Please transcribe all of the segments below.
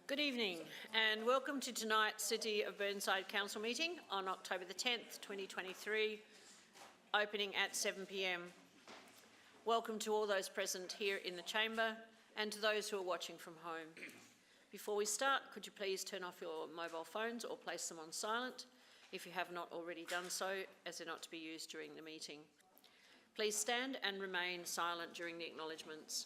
Good evening and welcome to tonight's City of Burnside Council meeting on October the 10th, 2023, opening at 7 p.m. Welcome to all those present here in the chamber and to those who are watching from home. Before we start, could you please turn off your mobile phones or place them on silent if you have not already done so, as they're not to be used during the meeting. Please stand and remain silent during the acknowledgements.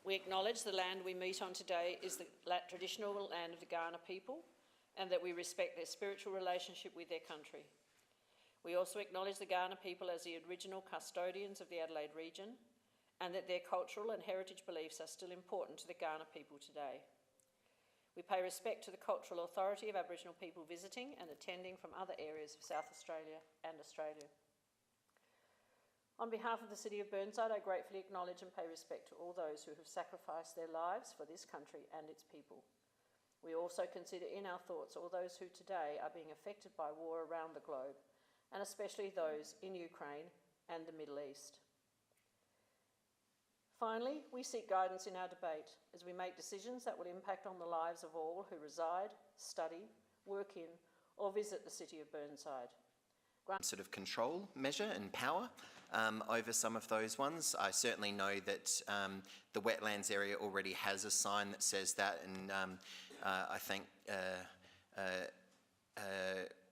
We acknowledge the land we meet on today is the traditional land of the Kaurna people and that we respect their spiritual relationship with their country. We also acknowledge the Kaurna people as the original custodians of the Adelaide region and that their cultural and heritage beliefs are still important to the Kaurna people today. We pay respect to the cultural authority of Aboriginal people visiting and attending from other areas of South Australia and Australia. On behalf of the City of Burnside, I gratefully acknowledge and pay respect to all those who have sacrificed their lives for this country and its people. We also consider in our thoughts all those who today are being affected by war around the globe, and especially those in Ukraine and the Middle East. Finally, we seek guidance in our debate as we make decisions that will impact on the lives of all who reside, study, work in, or visit the City of Burnside. Sort of control measure and power over some of those ones. I certainly know that the wetlands area already has a sign that says that, and I think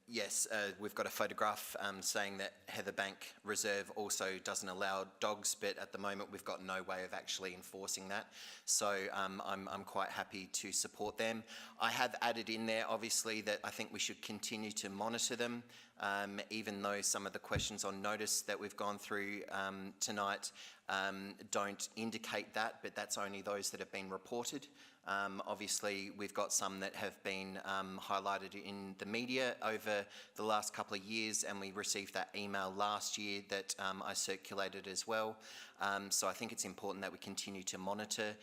yes, we've got a photograph saying that Heatherbank Reserve also doesn't allow dogs, but at the moment we've got no way of actually enforcing that. So I'm quite happy to support them. I have added in there, obviously, that I think we should continue to monitor them, even though some of the questions on notice that we've gone through tonight don't indicate that, but that's only those that have been reported. Obviously, we've got some that have been highlighted in the media over the last couple of years, and we received that email last year that I circulated as well. So I think it's important that we continue to monitor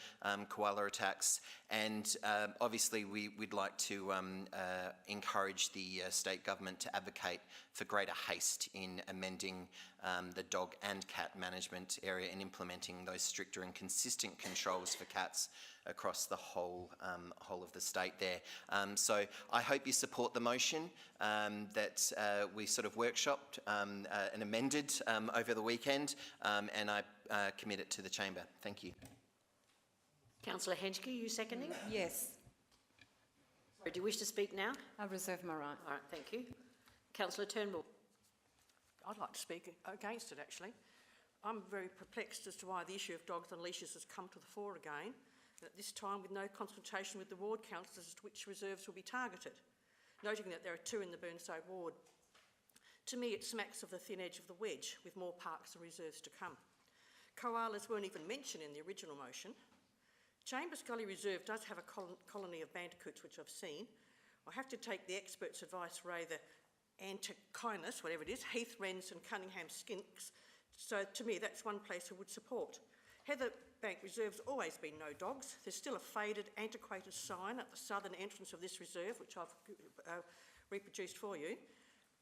koala attacks, and obviously we'd like to encourage the state government to advocate for greater haste in amending the dog and cat management area and implementing those stricter and consistent controls for cats across the whole of the state there. So I hope you support the motion that we sort of workshopped and amended over the weekend, and I commit it to the chamber. Thank you. Councillor Henschke, you seconding? Yes. Sorry, do you wish to speak now? I reserve my right. All right, thank you. Councillor Turnbull. I'd like to speak against it, actually. I'm very perplexed as to why the issue of dogs on leashes has come to the fore again, and at this time with no consultation with the ward councillors as to which reserves will be targeted, noting that there are 2 in the Burnside ward. To me, it smacks of the thin edge of the wedge, with more parks and reserves to come. Koalas weren't even mentioned in the original motion. Chambers Gully Reserve does have a colony of bandicoots, which I've seen. I have to take the experts' advice, rather, Antechinus, whatever it is, heath wrens and Cunningham skinks. So to me, that's one place I would support. Heatherbank Reserve's always been no dogs. There's still a faded, antiquated sign at the southern entrance of this reserve, which I've reproduced for you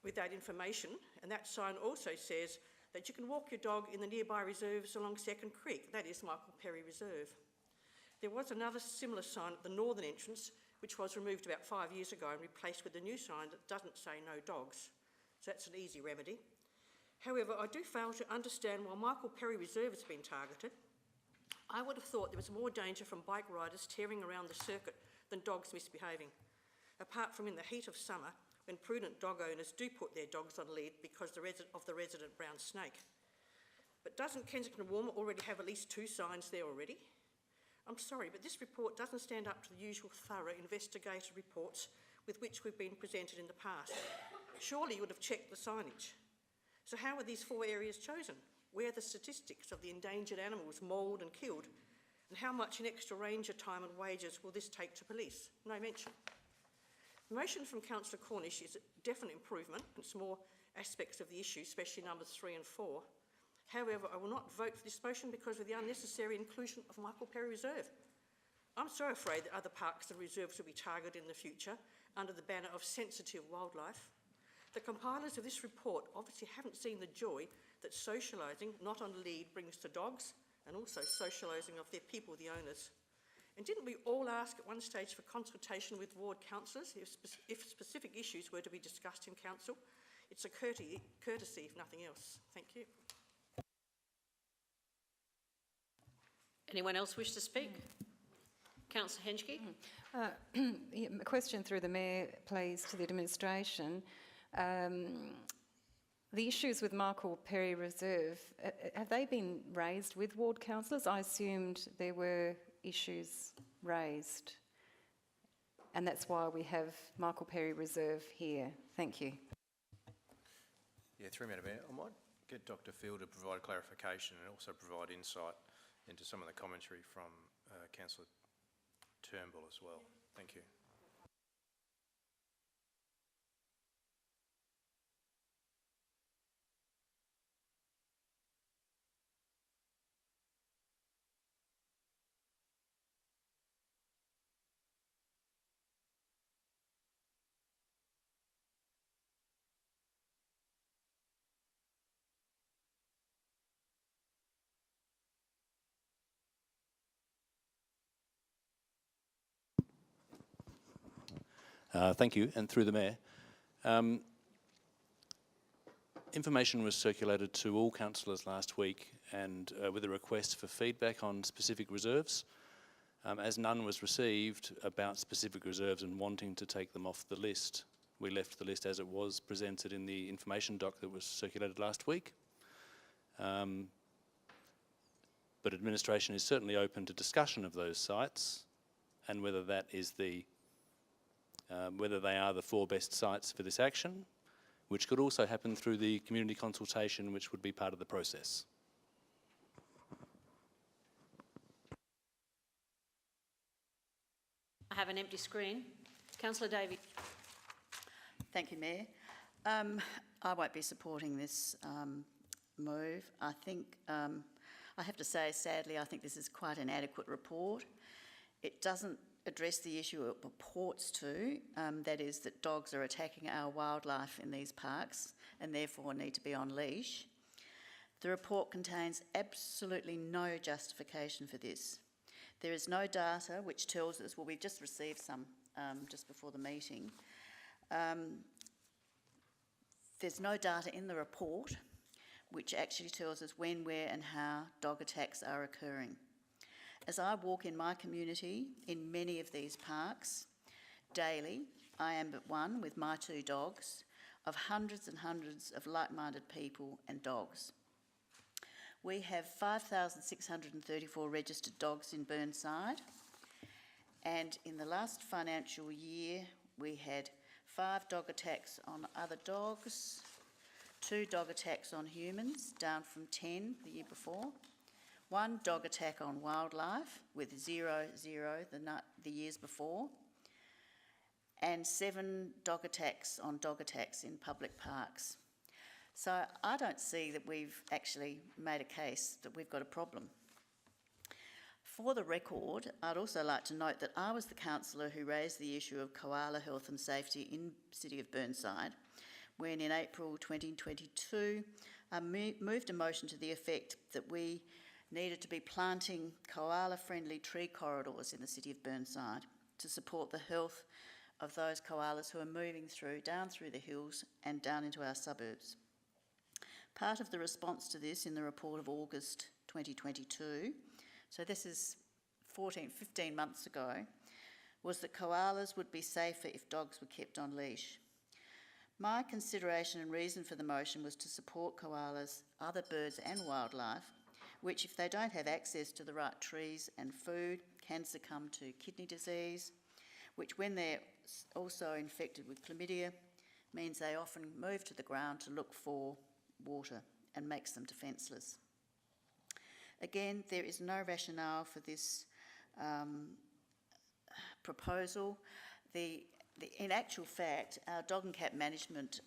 with that information. And that sign also says that you can walk your dog in the nearby reserves along Second Creek. That is Michael Perry Reserve. There was another similar sign at the northern entrance, which was removed about 5 years ago and replaced with a new sign that doesn't say no dogs. So that's an easy remedy. However, I do fail to understand why Michael Perry Reserve has been targeted. I would have thought there was more danger from bike riders tearing around the circuit than dogs misbehaving, apart from in the heat of summer when prudent dog owners do put their dogs on lead because of the resident brown snake. But doesn't Kensington Warmer already have at least 2 signs there already? I'm sorry, but this report doesn't stand up to the usual thorough investigative reports with which we've been presented in the past. Surely you would have checked the signage. So how are these 4 areas chosen? Where are the statistics of the endangered animals mauled and killed? And how much in extra ranger time and wages will this take to police? No mention. The motion from Councillor Cornish is a definite improvement in some more aspects of the issue, especially numbers 3 and 4. However, I will not vote for this motion because of the unnecessary inclusion of Michael Perry Reserve. I'm so afraid that other parks and reserves will be targeted in the future under the banner of sensitive wildlife. The compilers of this report obviously haven't seen the joy that socialising, not on lead, brings to dogs, and also socialising of their people, the owners. And didn't we all ask at one stage for consultation with ward councillors if specific issues were to be discussed in council? It's a courtesy, if nothing else. Thank you. Anyone else wish to speak? Councillor Henschke? Yeah, a question through the Mayor, please, to the administration. The issues with Michael Perry Reserve, have they been raised with ward councillors? I assumed there were issues raised, and that's why we have Michael Perry Reserve here. Thank you. Yeah, through Madam Mayor, I might get Dr. Field to provide clarification and also provide insight into some of the commentary from Councillor Turnbull as well. Thank you. Thank you, and through the Mayor. Information was circulated to all councillors last week and with a request for feedback on specific reserves. As none was received about specific reserves and wanting to take them off the list, we left the list as it was presented in the information doc that was circulated last week. But administration is certainly open to discussion of those sites and whether that is whether they are the 4 best sites for this action, which could also happen through the community consultation, which would be part of the process. I have an empty screen. Councillor Davey. Thank you, Mayor. I won't be supporting this move. I think, I have to say, sadly, I think this is quite an adequate report. It doesn't address the issue it purports to, that is that dogs are attacking our wildlife in these parks and therefore need to be on leash. The report contains absolutely no justification for this. There is no data which tells us, well, we've just received some just before the meeting. There's no data in the report which actually tells us when, where and how dog attacks are occurring. As I walk in my community in many of these parks daily, I am but one with my 2 dogs of hundreds and hundreds of like-minded people and dogs. We have 5,634 registered dogs in Burnside, and in the last financial year we had 5 dog attacks on other dogs, 2 dog attacks on humans, down from 10 the year before, 1 dog attack on wildlife with 0 the years before, and 7 dog attacks on dog attacks in public parks. So I don't see that we've actually made a case that we've got a problem. For the record, I'd also like to note that I was the councillor who raised the issue of koala health and safety in the City of Burnside when in April 2022 I moved a motion to the effect that we needed to be planting koala-friendly tree corridors in the City of Burnside to support the health of those koalas who are moving down through the hills and down into our suburbs. Part of the response to this in the report of August 2022, so this is 15 months ago, was that koalas would be safer if dogs were kept on leash. My consideration and reason for the motion was to support koalas, other birds and wildlife, which if they don't have access to the right trees and food can succumb to kidney disease, which when they're also infected with chlamydia means they often move to the ground to look for water and makes them defenceless. Again, there is no rationale for this proposal. In actual fact, our Dog and Cat Management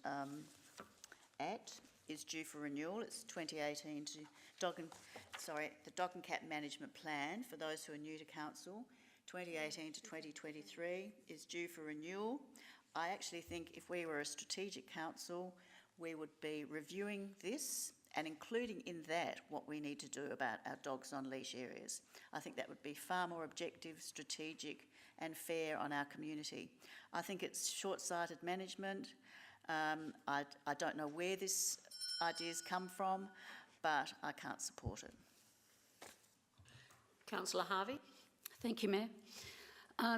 Act is due for renewal. It's 2018 to the Dog and Cat Management Plan, for those who are new to council, 2018 to 2023 is due for renewal. I actually think if we were a strategic council, we would be reviewing this and including in that what we need to do about our dogs on leash areas. I think that would be far more objective, strategic and fair on our community. I think it's short-sighted management. I don't know where this idea's come from, but I can't support it. Councillor Harvey. Thank you, Mayor.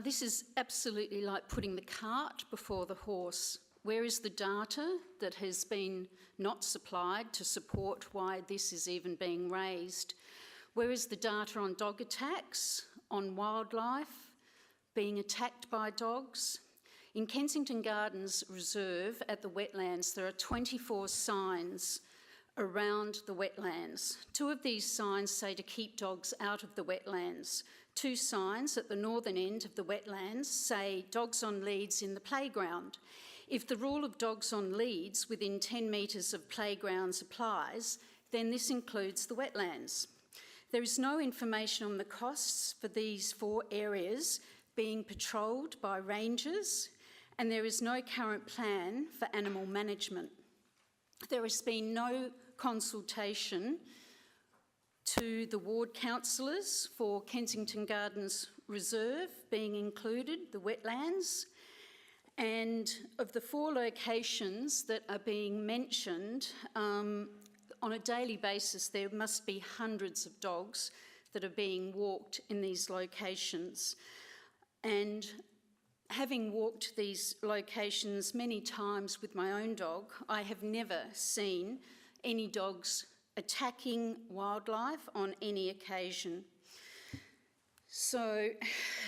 This is absolutely like putting the cart before the horse. Where is the data that has been not supplied to support why this is even being raised? Where is the data on dog attacks, on wildlife being attacked by dogs? In Kensington Gardens Reserve at the wetlands, there are 24 signs around the wetlands. 2 of these signs say to keep dogs out of the wetlands. 2 signs at the northern end of the wetlands say dogs on leads in the playground. If the rule of dogs on leads within 10 metres of playgrounds applies, then this includes the wetlands. There is no information on the costs for these 4 areas being patrolled by rangers, and there is no current plan for animal management. There has been no consultation to the ward councillors for Kensington Gardens Reserve being included, the wetlands, and of the 4 locations that are being mentioned, on a daily basis there must be hundreds of dogs that are being walked in these locations. And having walked these locations many times with my own dog, I have never seen any dogs attacking wildlife on any occasion. So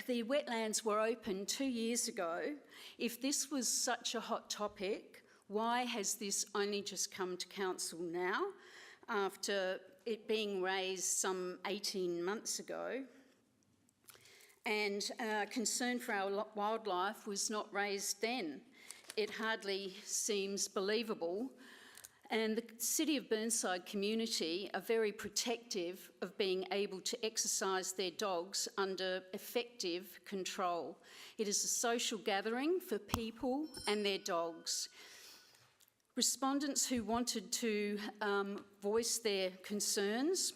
the wetlands were open 2 years ago. If this was such a hot topic, why has this only just come to council now, after it being raised some 18 months ago? And concern for our wildlife was not raised then. It hardly seems believable. And the City of Burnside community are very protective of being able to exercise their dogs under effective control. It is a social gathering for people and their dogs. Respondents who wanted to voice their concerns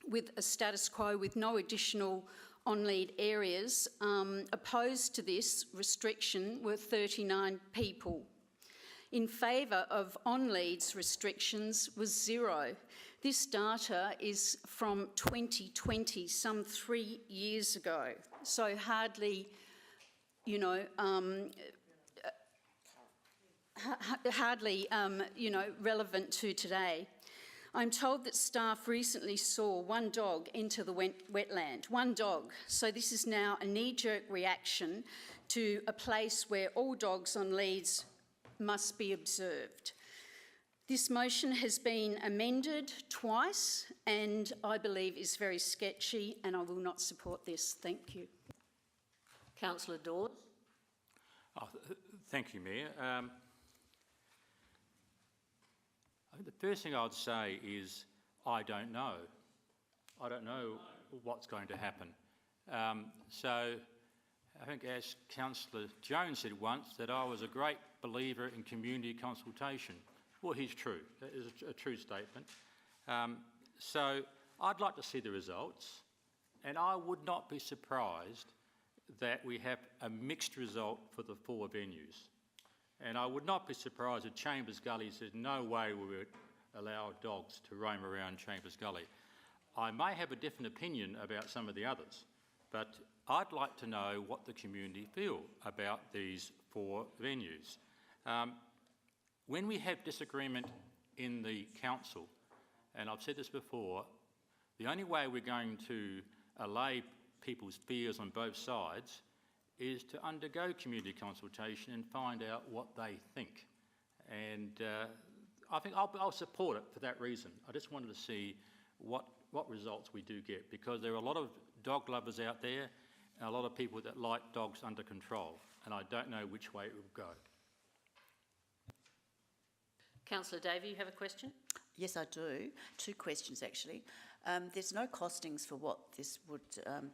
with a status quo with no additional on-lead areas opposed to this restriction were 39 people. In favour of on-leads restrictions was 0. This data is from 2020, some 3 years ago, so hardly, relevant to today. I'm told that staff recently saw 1 dog enter the wetland, 1 dog. So this is now a knee-jerk reaction to a place where all dogs on leads must be observed. This motion has been amended twice and I believe is very sketchy, and I will not support this. Thank you. Councillor Dawes. Thank you, Mayor. I think the first thing I would say is I don't know. I don't know what's going to happen. So I think, as Councillor Jones said once, that I was a great believer in community consultation. Well, he's true. That is a true statement. So I'd like to see the results, and I would not be surprised that we have a mixed result for the 4 venues. And I would not be surprised if Chambers Gully says no way we would allow dogs to roam around Chambers Gully. I may have a different opinion about some of the others, but I'd like to know what the community feel about these 4 venues. When we have disagreement in the council, and I've said this before, the only way we're going to allay people's fears on both sides is to undergo community consultation and find out what they think. And I think I'll support it for that reason. I just wanted to see what results we do get, because there are a lot of dog lovers out there and a lot of people that like dogs under control, and I don't know which way it will go. Councillor Davey, you have a question? Yes, I do. 2 questions, actually. There's no costings for what this would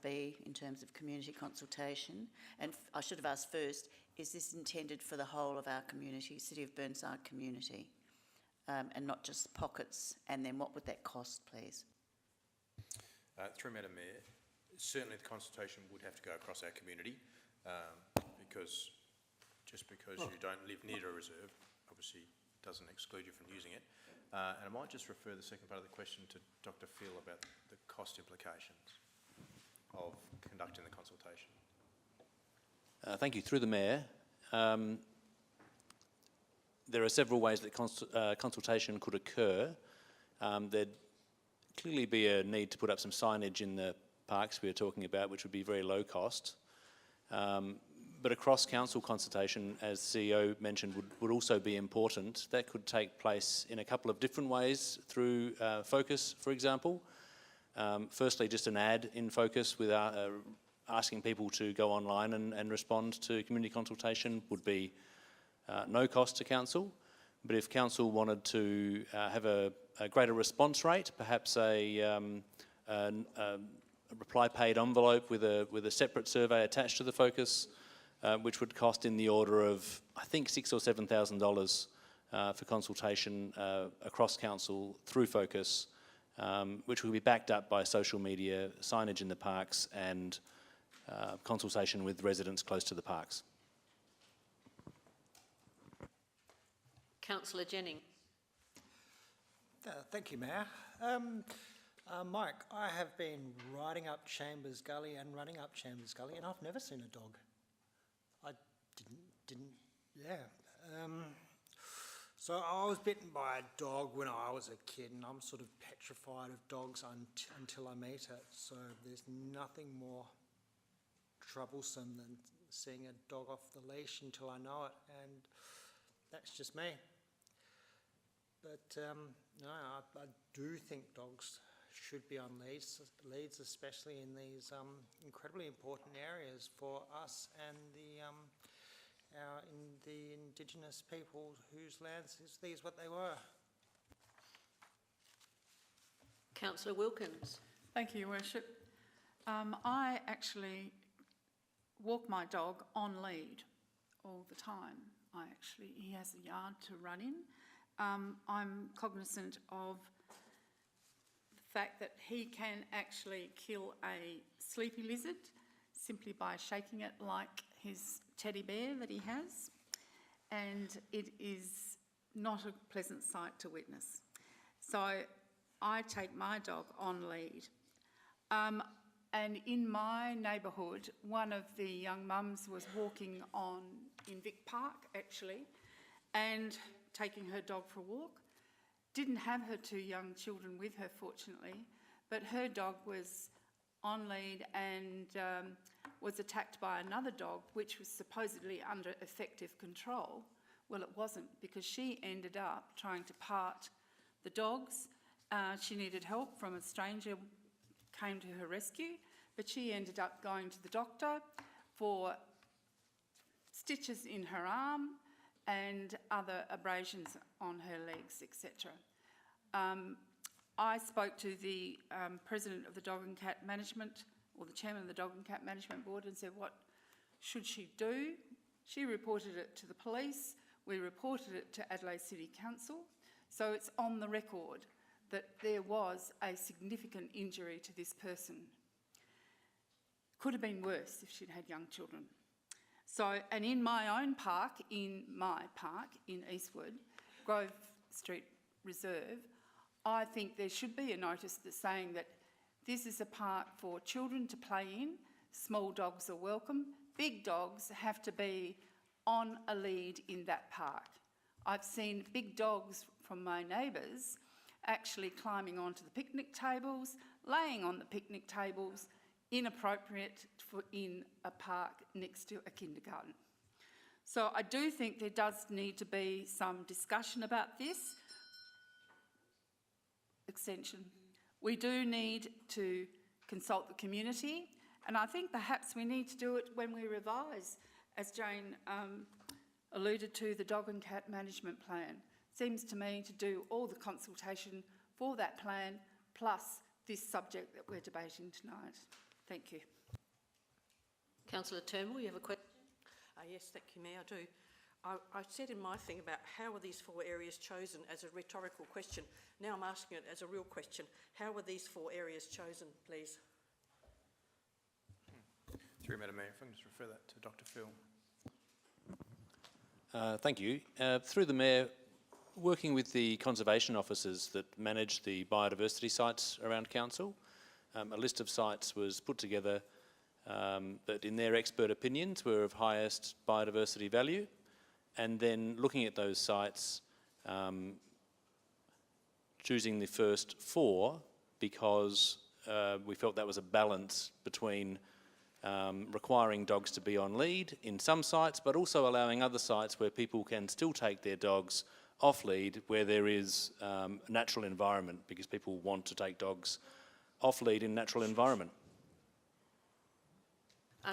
be in terms of community consultation. And I should have asked first, is this intended for the whole of our community, City of Burnside community? and not just pockets? And then what would that cost, please? Through Madam Mayor, certainly the consultation would have to go across our community because just because you don't live near a reserve, obviously doesn't exclude you from using it. And I might just refer the second part of the question to Dr. Phil about the cost implications of conducting the consultation. Thank you. Through the Mayor, there are several ways that consultation could occur. There'd clearly be a need to put up some signage in the parks we are talking about, which would be very low cost. But a cross-council consultation, as the CEO mentioned, would also be important. That could take place in a couple of different ways through Focus, for example. Firstly, just an ad in Focus with asking people to go online and respond to community consultation would be no cost to council. But if council wanted to have a greater response rate, perhaps a reply paid envelope with a separate survey attached to the Focus, which would cost in the order of, I think, $6,000 or $7,000 for consultation across council through Focus, which will be backed up by social media, signage in the parks, and consultation with residents close to the parks. Councillor Jennings. Thank you, Mayor. Mike, I have been riding up Chambers Gully and running up Chambers Gully, and I've never seen a dog. I So I was bitten by a dog when I was a kid, and I'm sort of petrified of dogs until I meet it. So there's nothing more troublesome than seeing a dog off the leash until I know it, and that's just me. But no, I do think dogs should be on leads, especially in these incredibly important areas for us and the Indigenous people whose lands these what they were. Councillor Wilkins. Thank you, Your Worship. I actually walk my dog on lead all the time. He has a yard to run in. I'm cognizant of the fact that he can actually kill a sleepy lizard simply by shaking it like his teddy bear that he has, and it is not a pleasant sight to witness. So I take my dog on lead. And in my neighbourhood, one of the young mums was walking in Vic Park, actually, and taking her dog for a walk. Didn't have her two young children with her, fortunately, but her dog was on lead and was attacked by another dog, which was supposedly under effective control. Well, it wasn't, because she ended up trying to part the dogs. She needed help from a stranger, came to her rescue, but she ended up going to the doctor for stitches in her arm and other abrasions on her legs, etc. I spoke to the president of the Dog and Cat Management, or the chairman of the Dog and Cat Management Board, and said, what should she do? She reported it to the police. We reported it to Adelaide City Council. So it's on the record that there was a significant injury to this person. Could have been worse if she'd had young children. So, and in my own park, in Eastwood, Grove Street Reserve, I think there should be a notice that's saying that this is a park for children to play in, small dogs are welcome, big dogs have to be on a lead in that park. I've seen big dogs from my neighbours actually climbing onto the picnic tables, laying on the picnic tables, inappropriate in a park next to a kindergarten. So I do think there does need to be some discussion about this. Extension. We do need to consult the community, and I think perhaps we need to do it when we revise, as Jane alluded to, the Dog and Cat Management Plan. Seems to me to do all the consultation for that plan, plus this subject that we're debating tonight. Thank you. Councillor Turnbull, you have a question? Yes, thank you, Mayor, I do. I said in my thing about how were these 4 areas chosen as a rhetorical question. Now I'm asking it as a real question. How were these 4 areas chosen, please? Through Madam Mayor, if I can just refer that to Dr. Phil. Thank you. Through the Mayor, working with the conservation officers that manage the biodiversity sites around Council, a list of sites was put together that in their expert opinions were of highest biodiversity value, and then looking at those sites, choosing the first 4 because we felt that was a balance between requiring dogs to be on lead in some sites, but also allowing other sites where people can still take their dogs off lead where there is a natural environment, because people want to take dogs off lead in natural environment.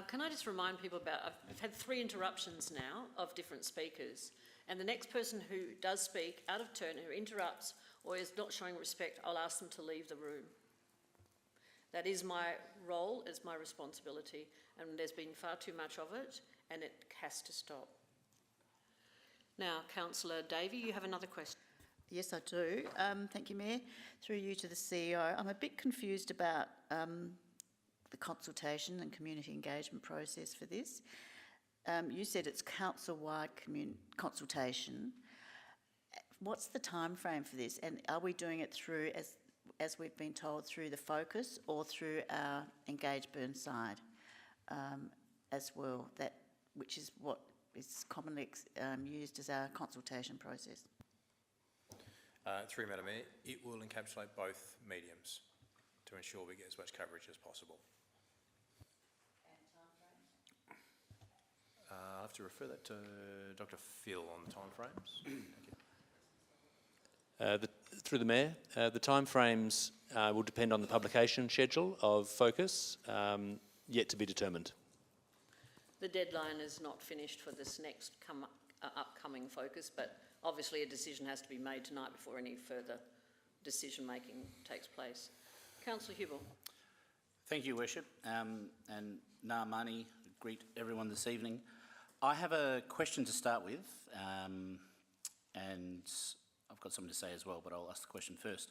Can I just remind people about, I've had 3 interruptions now of different speakers, and the next person who does speak out of turn, who interrupts or is not showing respect, I'll ask them to leave the room. That is my role, it's my responsibility, and there's been far too much of it, and it has to stop. Now, Councillor Davey, you have another question. Yes, I do. Thank you, Mayor. Through you to the CEO, I'm a bit confused about the consultation and community engagement process for this. You said it's council-wide consultation. What's the time frame for this? And are we doing it through, as we've been told, through the focus or through our Engage Burnside as well, which is what is commonly used as our consultation process? Through Madam Mayor, it will encapsulate both mediums to ensure we get as much coverage as possible. I'll have to refer that to Dr. Phil on timeframes. Thank you. Through the Mayor, the timeframes will depend on the publication schedule of Focus, yet to be determined. The deadline is not finished for this next upcoming Focus, but obviously a decision has to be made tonight before any further decision making takes place. Councillor Hubel. Thank you, Worship, and Ngā Mani, greet everyone this evening. I have a question to start with, and I've got something to say as well, but I'll ask the question first.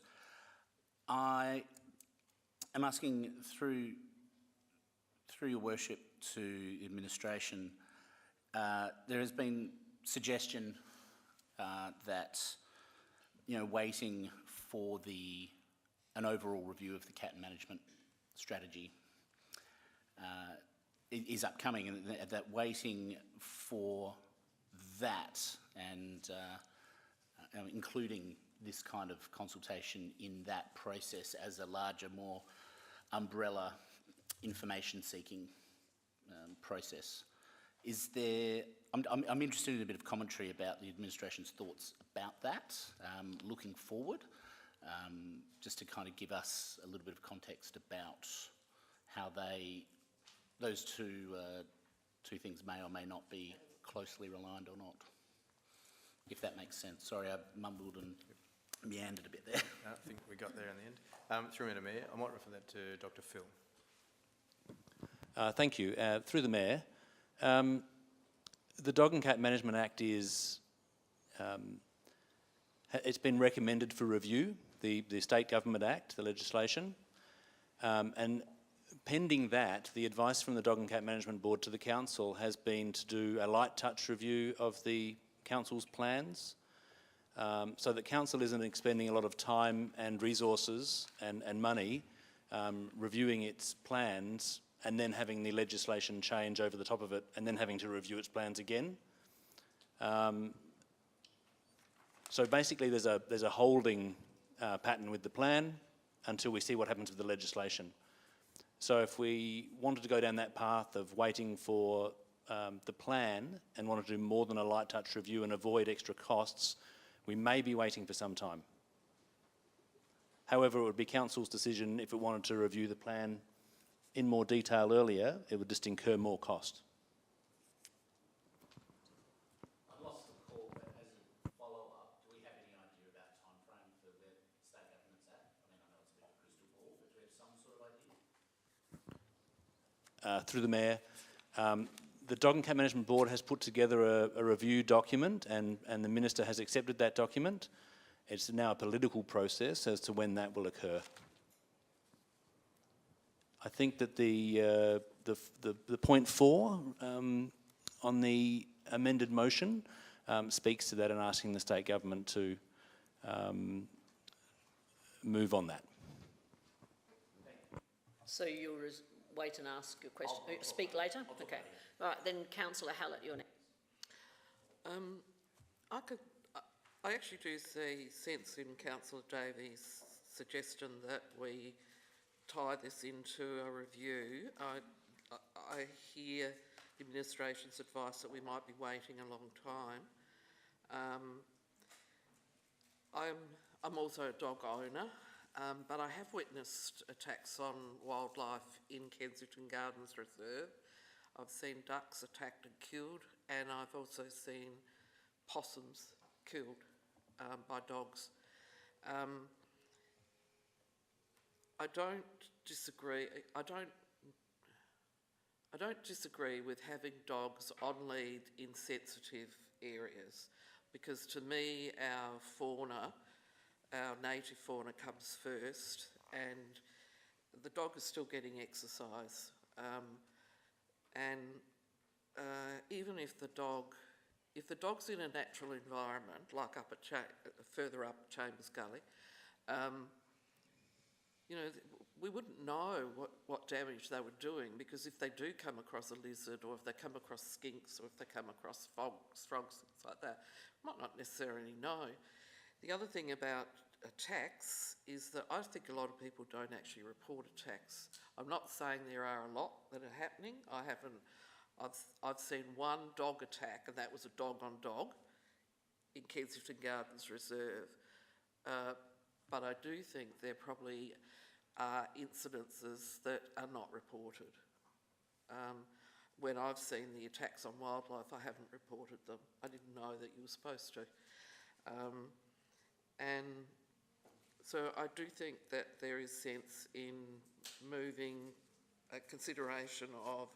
I am asking through your Worship to administration, there has been suggestion that, waiting for an overall review of the cat management strategy is upcoming, and that waiting for that and including this kind of consultation in that process as a larger, more umbrella information-seeking process. Is there? I'm interested in a bit of commentary about the administration's thoughts about that, looking forward, just to kind of give us a little bit of context about how those two things may or may not be closely aligned or not, if that makes sense. Sorry, I mumbled and meandered a bit there. I think we got there in the end. Through Madam Mayor, I might refer that to Dr. Phil. Thank you. Through the Mayor, the Dog and Cat Management Act is, it's been recommended for review, the State Government Act, the legislation, and pending that, the advice from the Dog and Cat Management Board to the Council has been to do a light touch review of the Council's plans, so that Council isn't expending a lot of time and resources and money reviewing its plans and then having the legislation change over the top of it and then having to review its plans again. So basically there's a holding pattern with the plan until we see what happens with the legislation. So if we wanted to go down that path of waiting for the plan and wanted to do more than a light touch review and avoid extra costs, we may be waiting for some time. However, it would be Council's decision if it wanted to review the plan in more detail earlier, it would just incur more cost. I lost the call, but as a follow-up, do we have any idea about time frame for where the State Government's at? I mean, I know it's a bit of a crystal ball, but do we have some sort of idea? Through the Mayor, The Dog and Cat Management Board has put together a review document, and the Minister has accepted that document. It's now a political process as to when that will occur. I think that the point 4 on the amended motion speaks to that and asking the state government to move on that. So you'll wait and ask your question, speak later? Okay. All right, then Councillor Hallett, you're next. I actually do see sense in Councillor Davies' suggestion that we tie this into a review. I hear the administration's advice that we might be waiting a long time. I'm also a dog owner, but I have witnessed attacks on wildlife in Kensington Gardens Reserve. I've seen ducks attacked and killed, and I've also seen possums killed by dogs. I don't disagree. I don't disagree with having dogs on lead in sensitive areas, because to me our fauna, our native fauna comes first, and the dog is still getting exercise. Even if the dog's in a natural environment, like further up Chambers Gully, you know, we wouldn't know what damage they were doing, because if they do come across a lizard, or if they come across skinks, or if they come across frogs, things like that, might not necessarily know. The other thing about attacks is that I think a lot of people don't actually report attacks. I'm not saying there are a lot that are happening. I've seen one dog attack, and that was a dog on dog in Kensington Gardens Reserve. But I do think there probably are incidences that are not reported. When I've seen the attacks on wildlife, I haven't reported them. I didn't know that you were supposed to. And so I do think that there is sense in moving a consideration of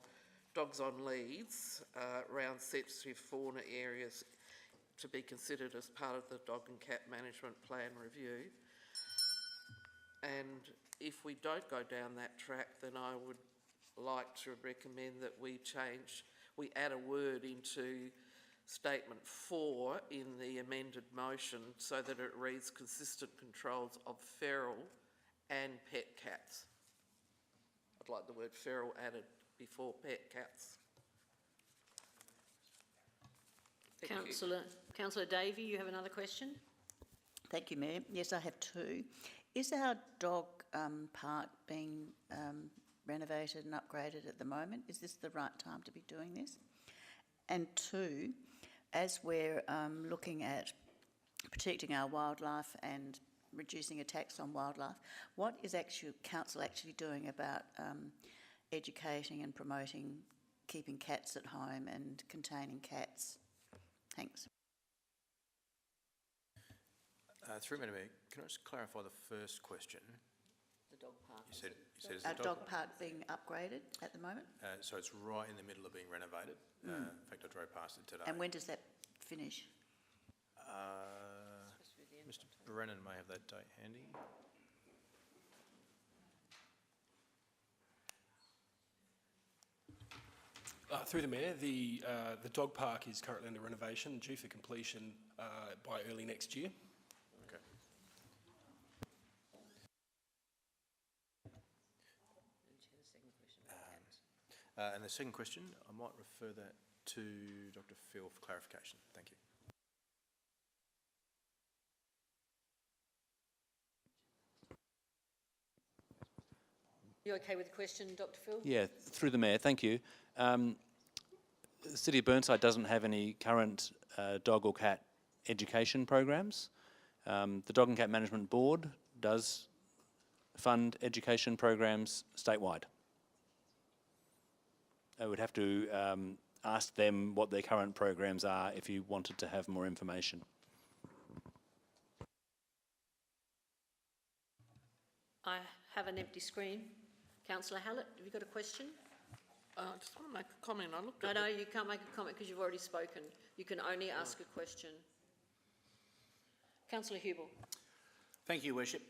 dogs on leads around sensitive fauna areas to be considered as part of the Dog and Cat Management Plan review. And if we don't go down that track, then I would like to recommend that we add a word into statement 4 in the amended motion so that it reads consistent controls of feral and pet cats. I'd like the word feral added before pet cats. Councillor Davey, you have another question? Thank you, Mayor. Yes, I have 2. Is our dog park being renovated and upgraded at the moment? Is this the right time to be doing this? And 2, as we're looking at protecting our wildlife and reducing attacks on wildlife, what is council actually doing about educating and promoting keeping cats at home and containing cats? Thanks. Through Madam Mayor, can I just clarify the first question? The dog park. You said is Our the dog park being upgraded at the moment? So it's right in the middle of being renovated. In fact, I drove past it today. And when does that finish? Mr. Brennan may have that date handy. Through the Mayor, the dog park is currently under renovation, due for completion by early next year. Okay. And the second question, I might refer that to Dr. Phil for clarification. Thank you. You okay with the question, Dr. Phil? Yeah, through the Mayor, thank you. The City of Burnside doesn't have any current dog or cat education programs. The Dog and Cat Management Board does fund education programs statewide. I would have to ask them what their current programs are if you wanted to have more information. I have an empty screen. Councillor Hallett, have you got a question? I just want to make a comment. I looked No, at no, you can't make a comment because you've already spoken. You can only ask a question. Councillor Hubel. Thank you, Worship.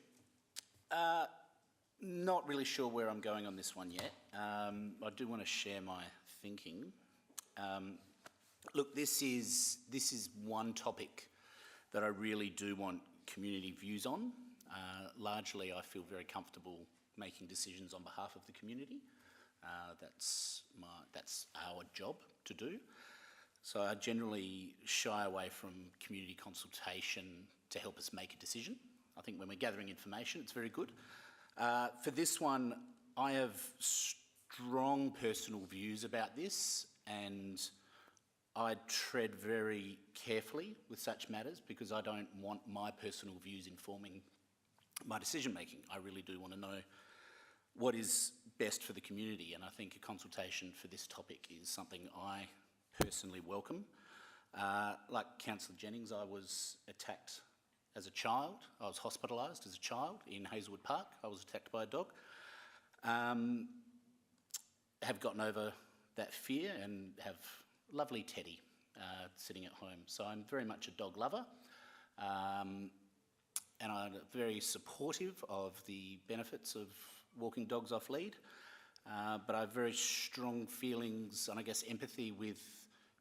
Not really sure where I'm going on this one yet. I do want to share my thinking. Look, this is one topic that I really do want community views on. Largely, I feel very comfortable making decisions on behalf of the community. That's our job to do. So I generally shy away from community consultation to help us make a decision. I think when we're gathering information, it's very good. For this one, I have strong personal views about this, and I tread very carefully with such matters because I don't want my personal views informing my decision making. I really do want to know what is best for the community, and I think a consultation for this topic is something I personally welcome. Like Councillor Jennings, I was attacked as a child. I was hospitalised as a child in Hazelwood Park. I was attacked by a dog. Have gotten over that fear and have lovely Teddy sitting at home. So I'm very much a dog lover. And I'm very supportive of the benefits of walking dogs off lead. But I have very strong feelings and I guess empathy with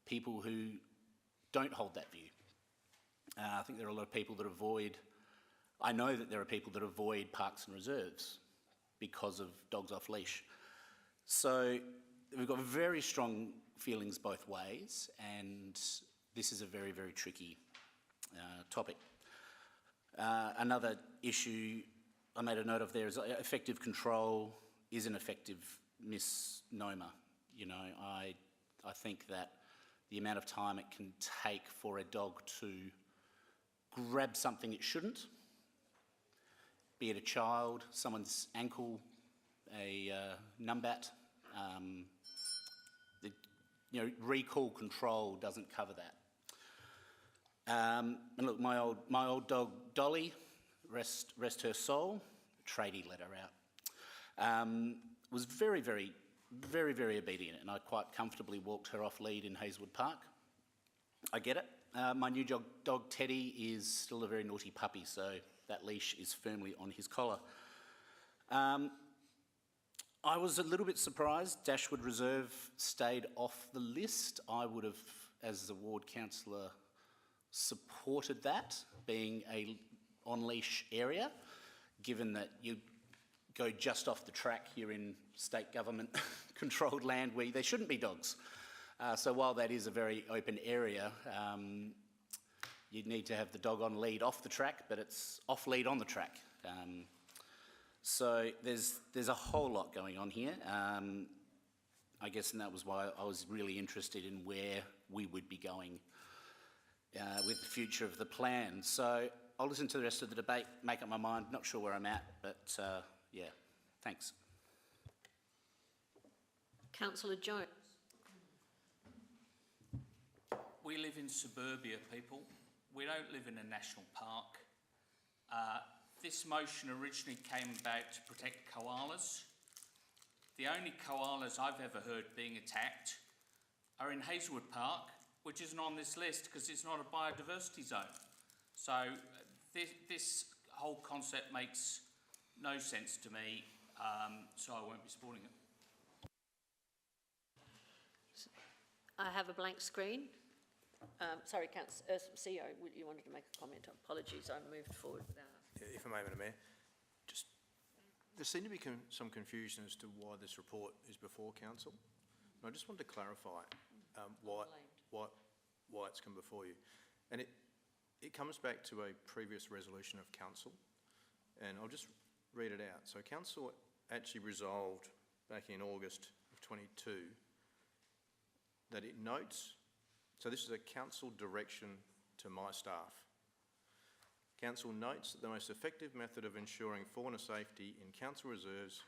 people who don't hold that view. I think there are a lot of people that I know that there are people that avoid parks and reserves because of dogs off leash. So we've got very strong feelings both ways, and this is a very, very tricky topic. Another issue I made a note of there is effective control is an effective misnomer. You know, I think that the amount of time it can take for a dog to grab something it shouldn't, be it a child, someone's ankle, a numbat, recall control doesn't cover that. And look, my old dog Dolly, rest her soul, tradie let her out, was very, very, very, very obedient, and I quite comfortably walked her off lead in Hazelwood Park. I get it. My new dog Teddy is still a very naughty puppy, so that leash is firmly on his collar. I was a little bit surprised Dashwood Reserve stayed off the list. I would have, as the ward councillor, supported that being a on-leash area, given that you go just off the track, you're in state government controlled land where there shouldn't be dogs. So while that is a very open area, you'd need to have the dog on lead off the track, but it's off lead on the track. So there's a whole lot going on here. I guess, and that was why I was really interested in where we would be going with the future of the plan. So I'll listen to the rest of the debate, make up my mind. Not sure where I'm at, but yeah, thanks. Councillor Jones. We live in suburbia, people. We don't live in a national park. This motion originally came about to protect koalas. The only koalas I've ever heard being attacked are in Hazelwood Park, which isn't on this list because it's not a biodiversity zone. So this whole concept makes no sense to me, so I won't be supporting it. I have a blank screen. Sorry, CEO, you wanted to make a comment. Apologies, I moved forward without. Yeah, if I may, Madam Mayor, there seemed to be some confusion as to why this report is before council. And I just wanted to clarify why it's come before you. And it comes back to a previous resolution of council, and I'll just read it out. So council actually resolved back in August of 22 that it notes, so this is a council direction to my staff. Council notes that the most effective method of ensuring fauna safety in council reserves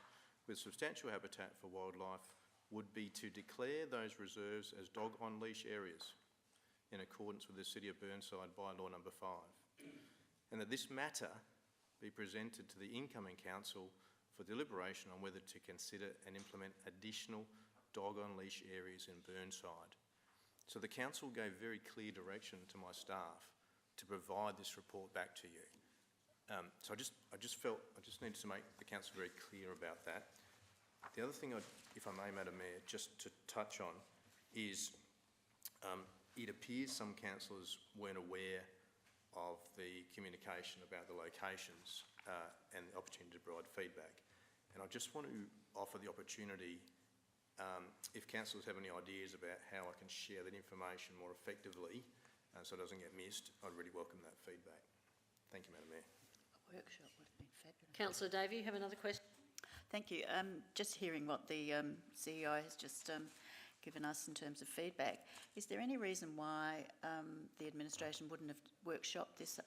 with substantial habitat for wildlife would be to declare those reserves as dog on leash areas in accordance with the City of Burnside Bylaw number 5, and that this matter be presented to the incoming council for deliberation on whether to consider and implement additional dog on leash areas in Burnside. So the council gave very clear direction to my staff to provide this report back to you. So I just felt I just needed to make the council very clear about that. The other thing, if I may, Madam Mayor, just to touch on is it appears some councillors weren't aware of the communication about the locations and the opportunity to provide feedback. And I just want to offer the opportunity, if councillors have any ideas about how I can share that information more effectively so it doesn't get missed, I'd really welcome that feedback. Thank you, Madam Mayor. A workshop would have been fabulous. Councillor Davey, you have another question? Thank you. Just hearing what the CEO has just given us in terms of feedback, is there any reason why the administration wouldn't have workshopped this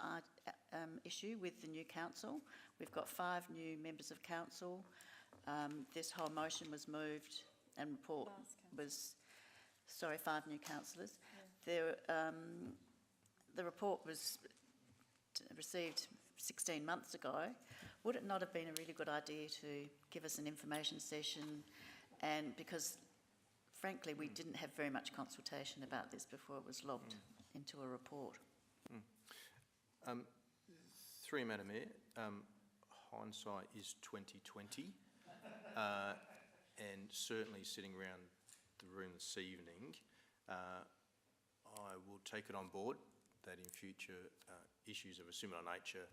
issue with the new council? We've got 5 new members of council. This whole motion was moved and report was, sorry, 5 new councillors. Yeah. The report was received 16 months ago. Would it not have been a really good idea to give us an information session? And because, frankly, we didn't have very much consultation about this before it was lobbed into a report. Through you, Madam Mayor, hindsight is 2020, and certainly sitting around the room this evening, I will take it on board that in future issues of a similar nature,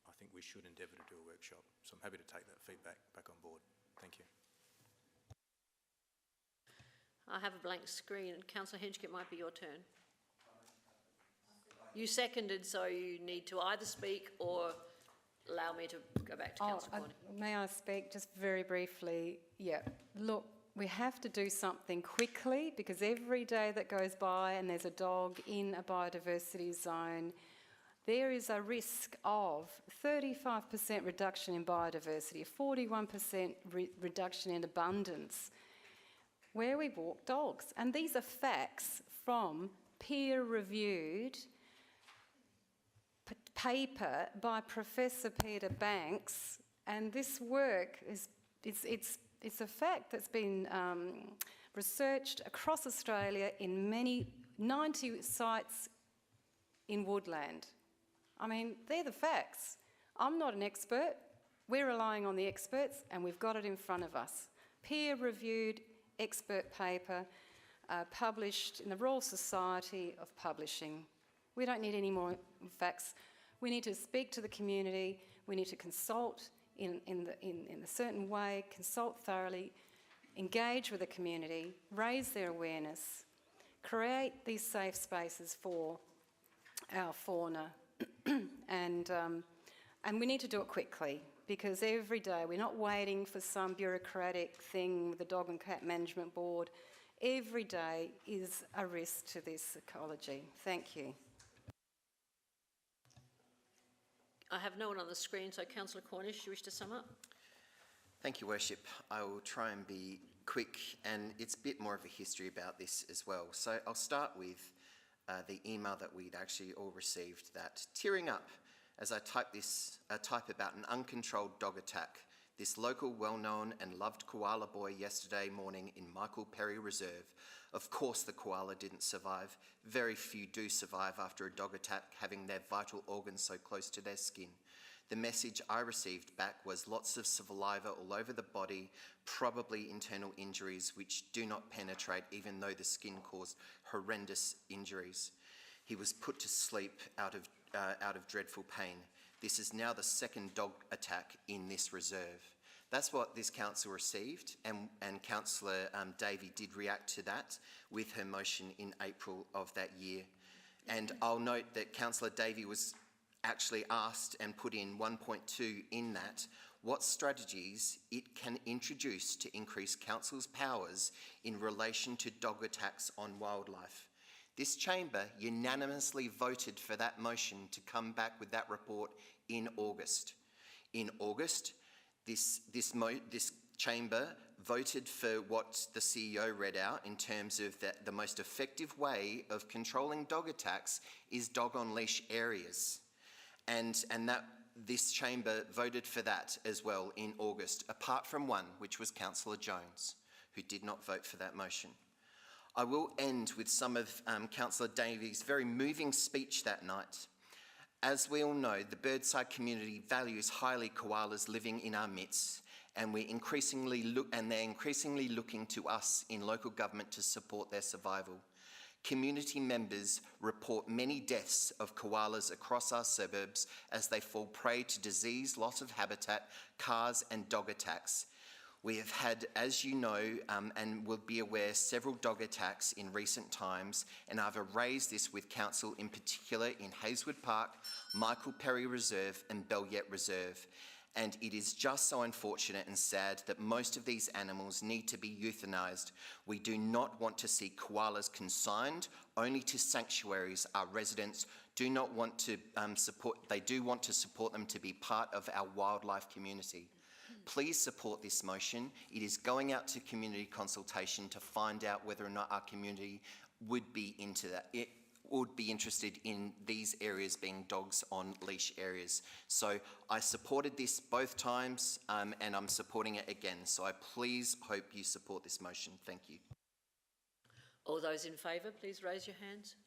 I think we should endeavour to do a workshop. So I'm happy to take that feedback back on board. Thank you. I have a blank screen. Councillor Henschke, it might be your turn. You seconded, so you need to either speak or allow me to go back to Councillor Corney. May I speak just very briefly? Yeah, look, we have to do something quickly because every day that goes by and there's a dog in a biodiversity zone, there is a risk of 35% reduction in biodiversity, 41% reduction in abundance where we walk dogs. And these are facts from peer-reviewed paper by Professor Peter Banks, and this work it's a fact that's been researched across Australia in 90 sites in woodland. I mean, they're the facts. I'm not an expert. We're relying on the experts, and we've got it in front of us. Peer-reviewed expert paper published in the Royal Society of Publishing. We don't need any more facts. We need to speak to the community. We need to consult in a certain way, consult thoroughly, engage with the community, raise their awareness, create these safe spaces for our fauna, and we need to do it quickly because every day we're not waiting for some bureaucratic thing with the Dog and Cat Management Board. Every day is a risk to this ecology. Thank you. I have no one on the screen, so Councillor Cornish, do you wish to sum up? Thank you, Worship. I will try and be quick, and it's a bit more of a history about this as well. So I'll start with the email that we'd actually all received, that tearing up as I type about an uncontrolled dog attack. This local well-known and loved koala boy yesterday morning in Michael Perry Reserve. Of course the koala didn't survive. Very few do survive after a dog attack, having their vital organs so close to their skin. The message I received back was lots of saliva all over the body, probably internal injuries which do not penetrate even though the skin caused horrendous injuries. He was put to sleep out of dreadful pain. This is now the 2nd dog attack in this reserve. That's what this council received, and Councillor Davey did react to that with her motion in April of that year. And I'll note that Councillor Davey was actually asked and put in 1.2 in that, what strategies it can introduce to increase council's powers in relation to dog attacks on wildlife. This chamber unanimously voted for that motion to come back with that report in August. In August, this chamber voted for what the CEO read out in terms of that the most effective way of controlling dog attacks is dog on leash areas. And that this chamber voted for that as well in August, apart from one, which was Councillor Jones, who did not vote for that motion. I will end with some of Councillor Davies' very moving speech that night. As we all know, the Burnside community values highly koalas living in our midst, and they're increasingly looking to us in local government to support their survival. Community members report many deaths of koalas across our suburbs as they fall prey to disease, loss of habitat, cars and dog attacks. We have had, as you know, and will be aware, several dog attacks in recent times, and I've raised this with Council in particular in Hazelwood Park, Michael Perry Reserve and Belliet Reserve. And it is just so unfortunate and sad that most of these animals need to be euthanised. We do not want to see koalas consigned only to sanctuaries. Our residents do not want to they do want to support them to be part of our wildlife community. Please support this motion. It is going out to community consultation to find out whether or not our community would be into that. It would be interested in these areas being dogs on leash areas. So I supported this both times and I'm supporting it again. So I please hope you support this motion. Thank you. All those in favour, please raise your hands.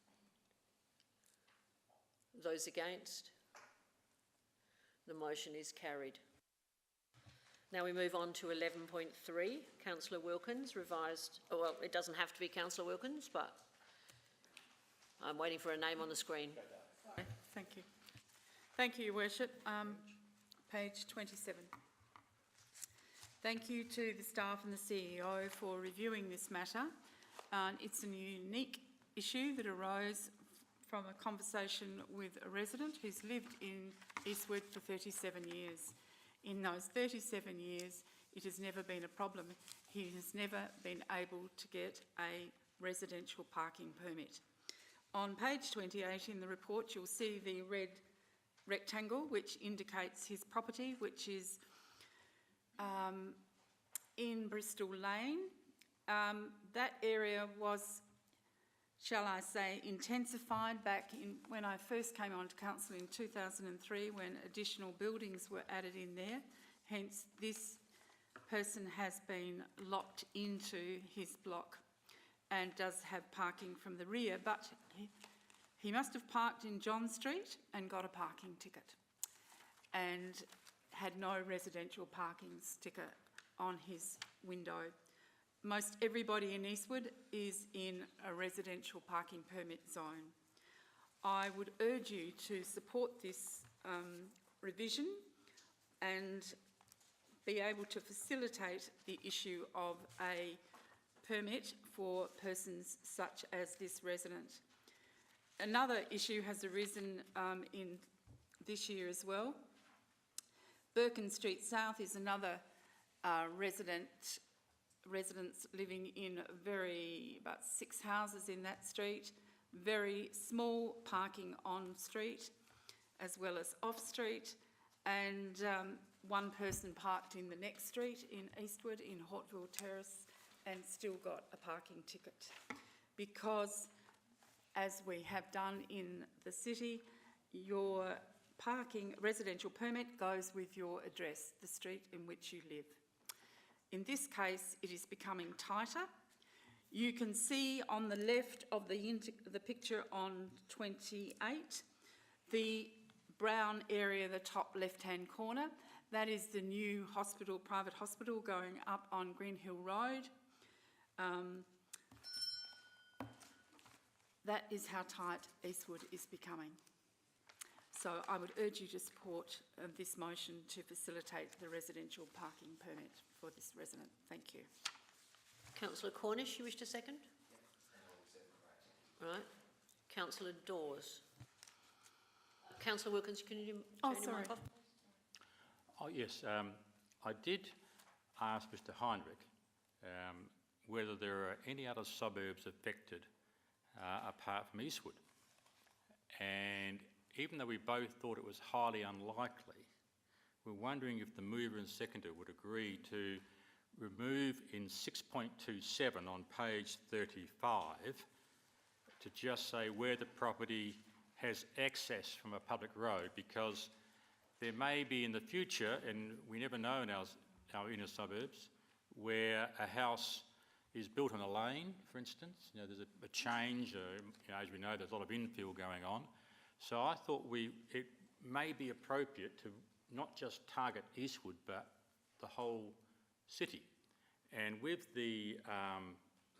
Those against? The motion is carried. Now we move on to 11.3, Councillor Wilkins, revised, well, it doesn't have to be Councillor Wilkins, but I'm waiting for a name on the screen. Thank you. Thank you, Your Worship. Page 27. Thank you to the staff and the CEO for reviewing this matter. It's a unique issue that arose from a conversation with a resident who's lived in Eastwood for 37 years. In those 37 years, it has never been a problem. He has never been able to get a residential parking permit. On page 28 in the report, you'll see the red rectangle which indicates his property, which is in Bristol Lane. That area was, shall I say, intensified back in when I first came on to council in 2003, when additional buildings were added in there. Hence, this person has been locked into his block and does have parking from the rear, but he must have parked in John Street and got a parking ticket and had no residential parking sticker on his window. Most everybody in Eastwood is in a residential parking permit zone. I would urge you to support this revision and be able to facilitate the issue of a permit for persons such as this resident. Another issue has arisen in this year as well. Birkin Street South is another residents living in about 6 houses in that street, very small parking on street as well as off street, and one person parked in the next street in Eastwood in Hortville Terrace and still got a parking ticket, because as we have done in the city, your residential permit goes with your address, the street in which you live. In this case, it is becoming tighter. You can see on the left of the picture on 28, the brown area, the top left-hand corner, that is the new hospital, private hospital going up on Green Hill Road. That is how tight Eastwood is becoming. So I would urge you to support this motion to facilitate the residential parking permit for this resident. Thank you. Councillor Cornish, you wish to second? Right. Councillor Dawes. Councillor Wilkins, can you turn your mic off? Oh, yes. I did ask Mr Heinrich whether there are any other suburbs affected apart from Eastwood. And even though we both thought it was highly unlikely, we're wondering if the mover and seconder would agree to remove in 6.27 on page 35 to just say where the property has access from a public road, because there may be in the future, and we never know in our inner suburbs, where a house is built on a lane, for instance. You know, there's a change, you know, as we know, there's a lot of infill going on. So I thought it may be appropriate to not just target Eastwood, but the whole city. And with the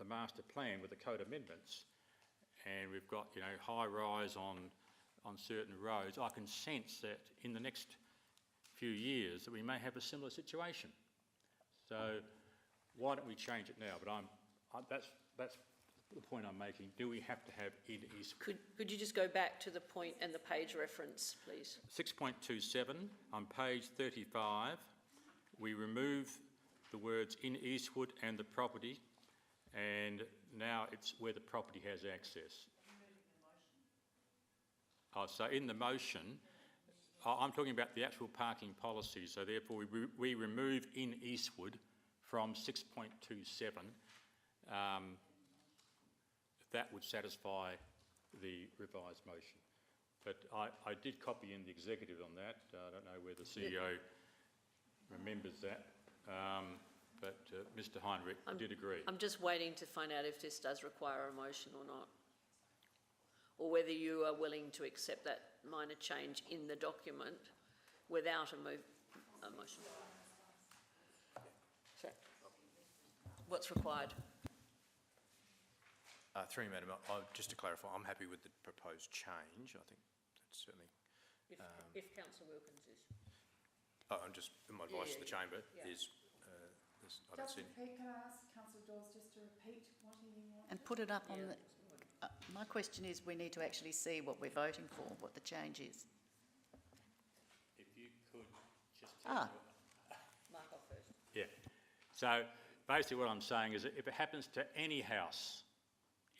master plan, with the code amendments, and we've got, you know, high rise on certain roads, I can sense that in the next few years that we may have a similar situation. So why don't we change it now? But that's the point I'm making. Do we have to have in Eastwood? Could you just go back to the point and the page reference, please? 6.27 on page 35, we remove the words in Eastwood and the property, and now it's where the property has access. Oh, so in the motion, I'm talking about the actual parking policy, so therefore we remove in Eastwood from 6.27. That would satisfy the revised motion. But I did copy in the executive on that. I don't know whether the CEO remembers that. But Mr Heinrich did agree. I'm just waiting to find out if this does require a motion or not, or whether you are willing to accept that minor change in the document without a motion. So, what's required? Through you, Madam, just to clarify, I'm happy with the proposed change. I think that's certainly... If Councillor Wilkins is. I'm just, my advice to the chamber is... I don't see any. Can I ask Councillor Dawes just to repeat what he wanted? And put it up on the... my question is, we need to actually see what we're voting for, what the change is. If you could just tell me Mark off first. Yeah. So basically what I'm saying is that if it happens to any house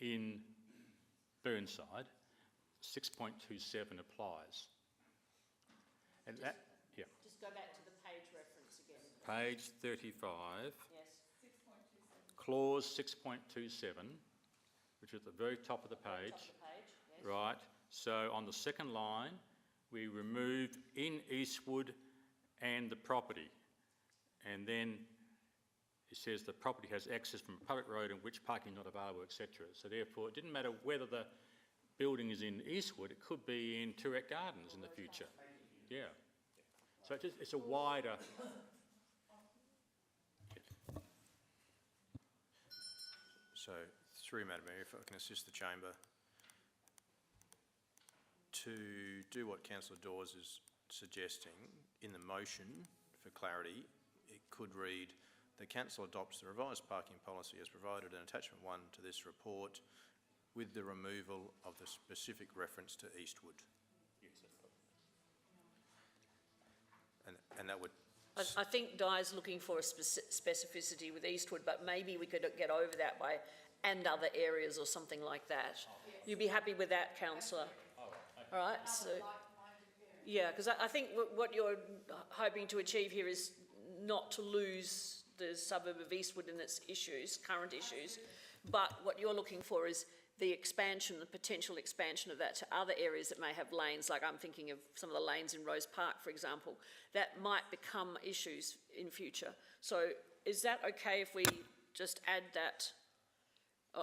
in Burnside, 6.27 applies. And that, yeah. Just go back to the page reference again. Page 35. Yes. Clause 6.27, which is at the very top of the page. Yes. Right. So on the second line, we remove in Eastwood and the property. And then it says the property has access from a public road in which parking is not available, etc. So therefore, it didn't matter whether the building is in Eastwood, it could be in Turek Gardens in the future. Yeah. So it's a wider... So, through Madam Mayor, if I can assist the chamber to do what Councillor Dawes is suggesting in the motion, for clarity, it could read, the Council adopts the revised parking policy as provided in attachment 1 to this report with the removal of the specific reference to Eastwood. And that would... I think Di's looking for a specificity with Eastwood, but maybe we could get over that by and other areas or something like that. You'd be happy with that, Councillor? All right. So, yeah, because I think what you're hoping to achieve here is not to lose the suburb of Eastwood and its issues, current issues, but what you're looking for is the expansion, the potential expansion of that to other areas that may have lanes, like I'm thinking of some of the lanes in Rose Park, for example, that might become issues in future. So is that okay if we just add that?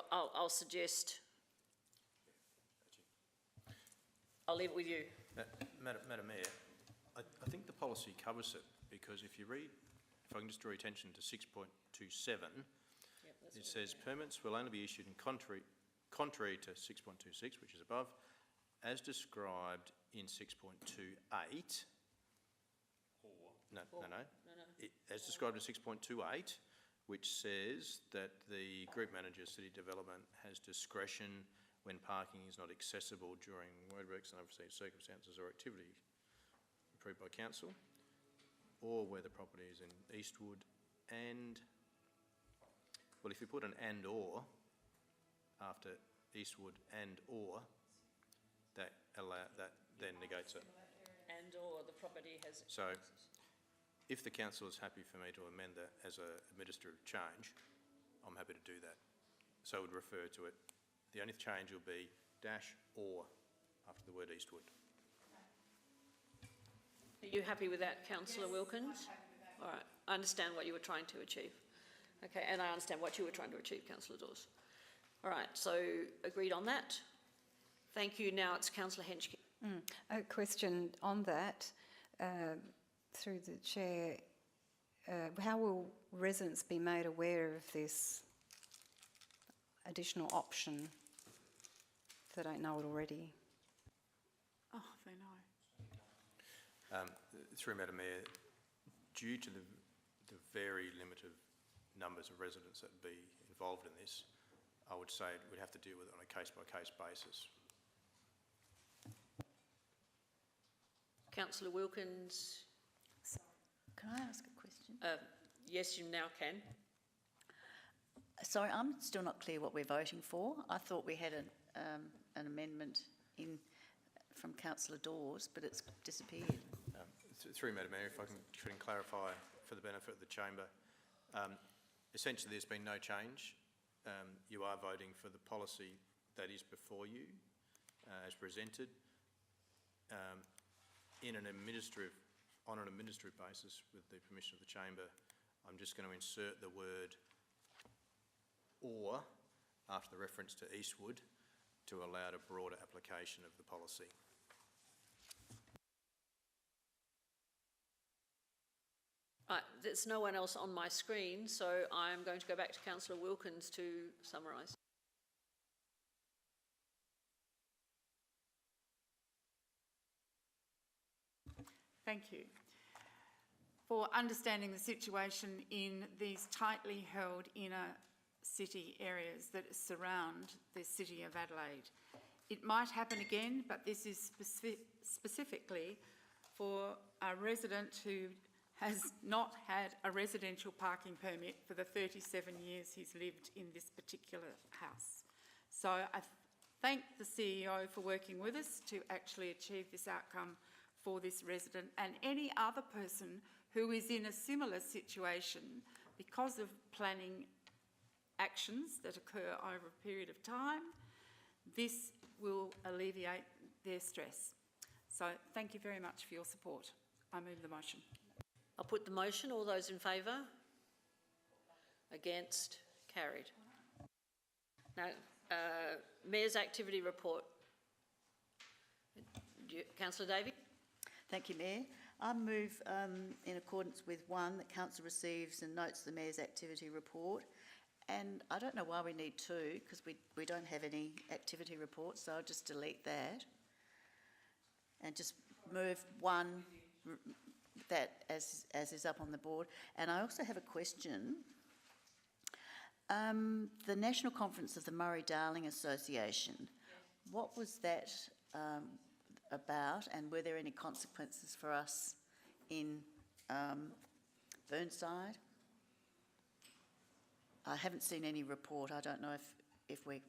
I'll suggest. I'll leave it with you. Madam Mayor, I think the policy covers it, because if you read, if I can just draw your attention to 6.27, it says permits will only be issued in contrary to 6.26, which is above, as described in 6.28. As described in 6.28, which says that the group manager city development has discretion when parking is not accessible during roadworks and unforeseen circumstances or activity approved by council, or where the property is in Eastwood and, well, if you put an and or after Eastwood and or, that then negates it. And or the property has... So, if the council is happy for me to amend that as an administrative change, I'm happy to do that. So I would refer to it. The only change will be dash or after the word Eastwood. Are you happy with that, Councillor Wilkins? All right, I understand what you were trying to achieve. Okay, and I understand what you were trying to achieve, councillor Dawes. All right, so agreed on that. Thank you. Now it's councillor Henschke. A question on that, through the chair. How will residents be made aware of this additional option if they don't know it already? Oh, they know. Through Madam Mayor, due to the very limited numbers of residents that would be involved in this, I would say we'd have to deal with it on a case-by-case basis. Councillor Wilkins. Can I ask a question? Yes, you now can. Sorry, I'm still not clear what we're voting for. I thought we had an amendment in from councillor Dawes, but it's disappeared. Through Madam Mayor, if I can clarify for the benefit of the chamber, essentially there's been no change. You are voting for the policy that is before you as presented. On an administrative basis, with the permission of the chamber, I'm just going to insert the word "or" after the reference to Eastwood to allow a broader application of the policy. Right, there's no one else on my screen, so I'm going to go back to councillor Wilkins to summarise. Thank you for understanding the situation in these tightly held inner city areas that surround the city of Adelaide. It might happen again, but this is specifically for a resident who has not had a residential parking permit for the 37 years he's lived in this particular house. So I thank the CEO for working with us to actually achieve this outcome for this resident and any other person who is in a similar situation because of planning actions that occur over a period of time. This will alleviate their stress. So thank you very much for your support. I move the motion. I'll put the motion. All those in favour? Against? Carried. Now, Mayor's activity report. Councillor Davey? Thank you, Mayor. I move in accordance with 1 that Council receives and notes the Mayor's activity report. And I don't know why we need 2 because we don't have any activity reports, so I'll just delete that. And just move 1 that as is up on the board. And I also have a question. The National Conference of the Murray-Darling Association, what was that about, and were there any consequences for us in Burnside? I haven't seen any report. I don't know if we're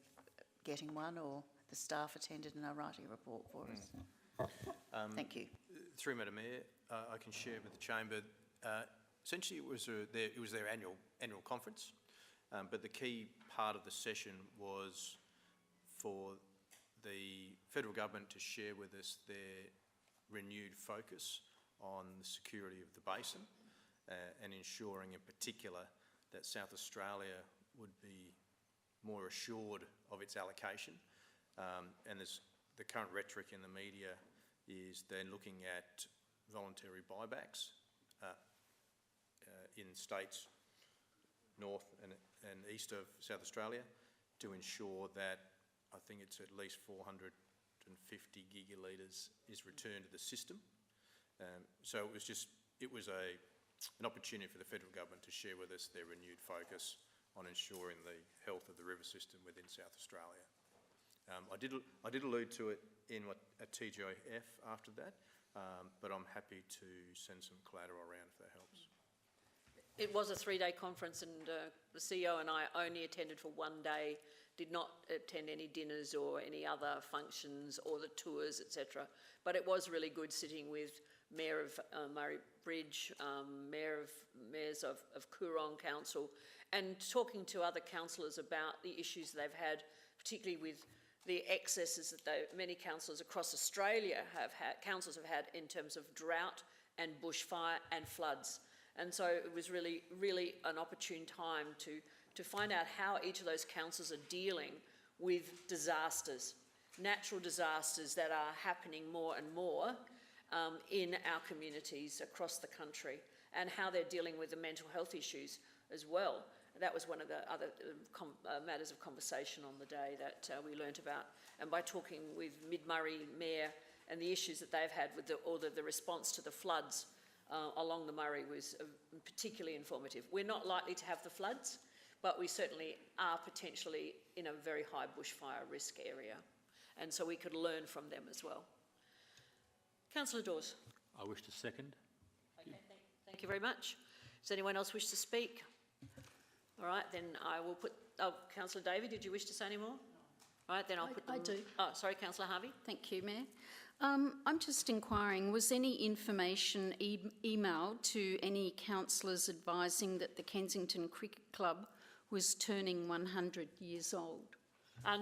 getting one or the staff attended and are writing a report for us. Thank you. Through Madam Mayor, I can share with the chamber. Essentially, it was their annual conference, but the key part of the session was for the federal government to share with us their renewed focus on the security of the basin and ensuring in particular that South Australia would be more assured of its allocation. And there's the current rhetoric in the media is they're looking at voluntary buybacks in states north and east of South Australia to ensure that I think it's at least 450 gigalitres is returned to the system. So it was an opportunity for the federal government to share with us their renewed focus on ensuring the health of the river system within South Australia. I did allude to it in a TGIF after that, but I'm happy to send some collateral around if that helps. It was a 3-day conference, and the CEO and I only attended for 1 day, did not attend any dinners or any other functions or the tours, etc. But it was really good sitting with Mayor of Murray Bridge, mayors of Coorong Council, and talking to other councillors about the issues they've had, particularly with the excesses that many councillors across Australia have had in terms of drought and bushfire and floods. And so it was really, really an opportune time to find out how each of those councils are dealing with disasters, natural disasters that are happening more and more in our communities across the country, and how they're dealing with the mental health issues as well. That was one of the other matters of conversation on the day that we learnt about. And by talking with Mid-Murray Mayor and the issues that they've had with the response to the floods along the Murray was particularly informative. We're not likely to have the floods, but we certainly are potentially in a very high bushfire risk area. And so we could learn from them as well. Councillor Dawes. I wish to second. Okay, thank you very much. Does anyone else wish to speak? All right, then I will put... Oh, Councillor Davey, did you wish to say any more? All right, then I'll put them... I do. Oh, sorry, Councillor Harvey. Thank you, Mayor. I'm just inquiring, was any information emailed to any councillors advising that the Kensington Cricket Club was turning 100 years old?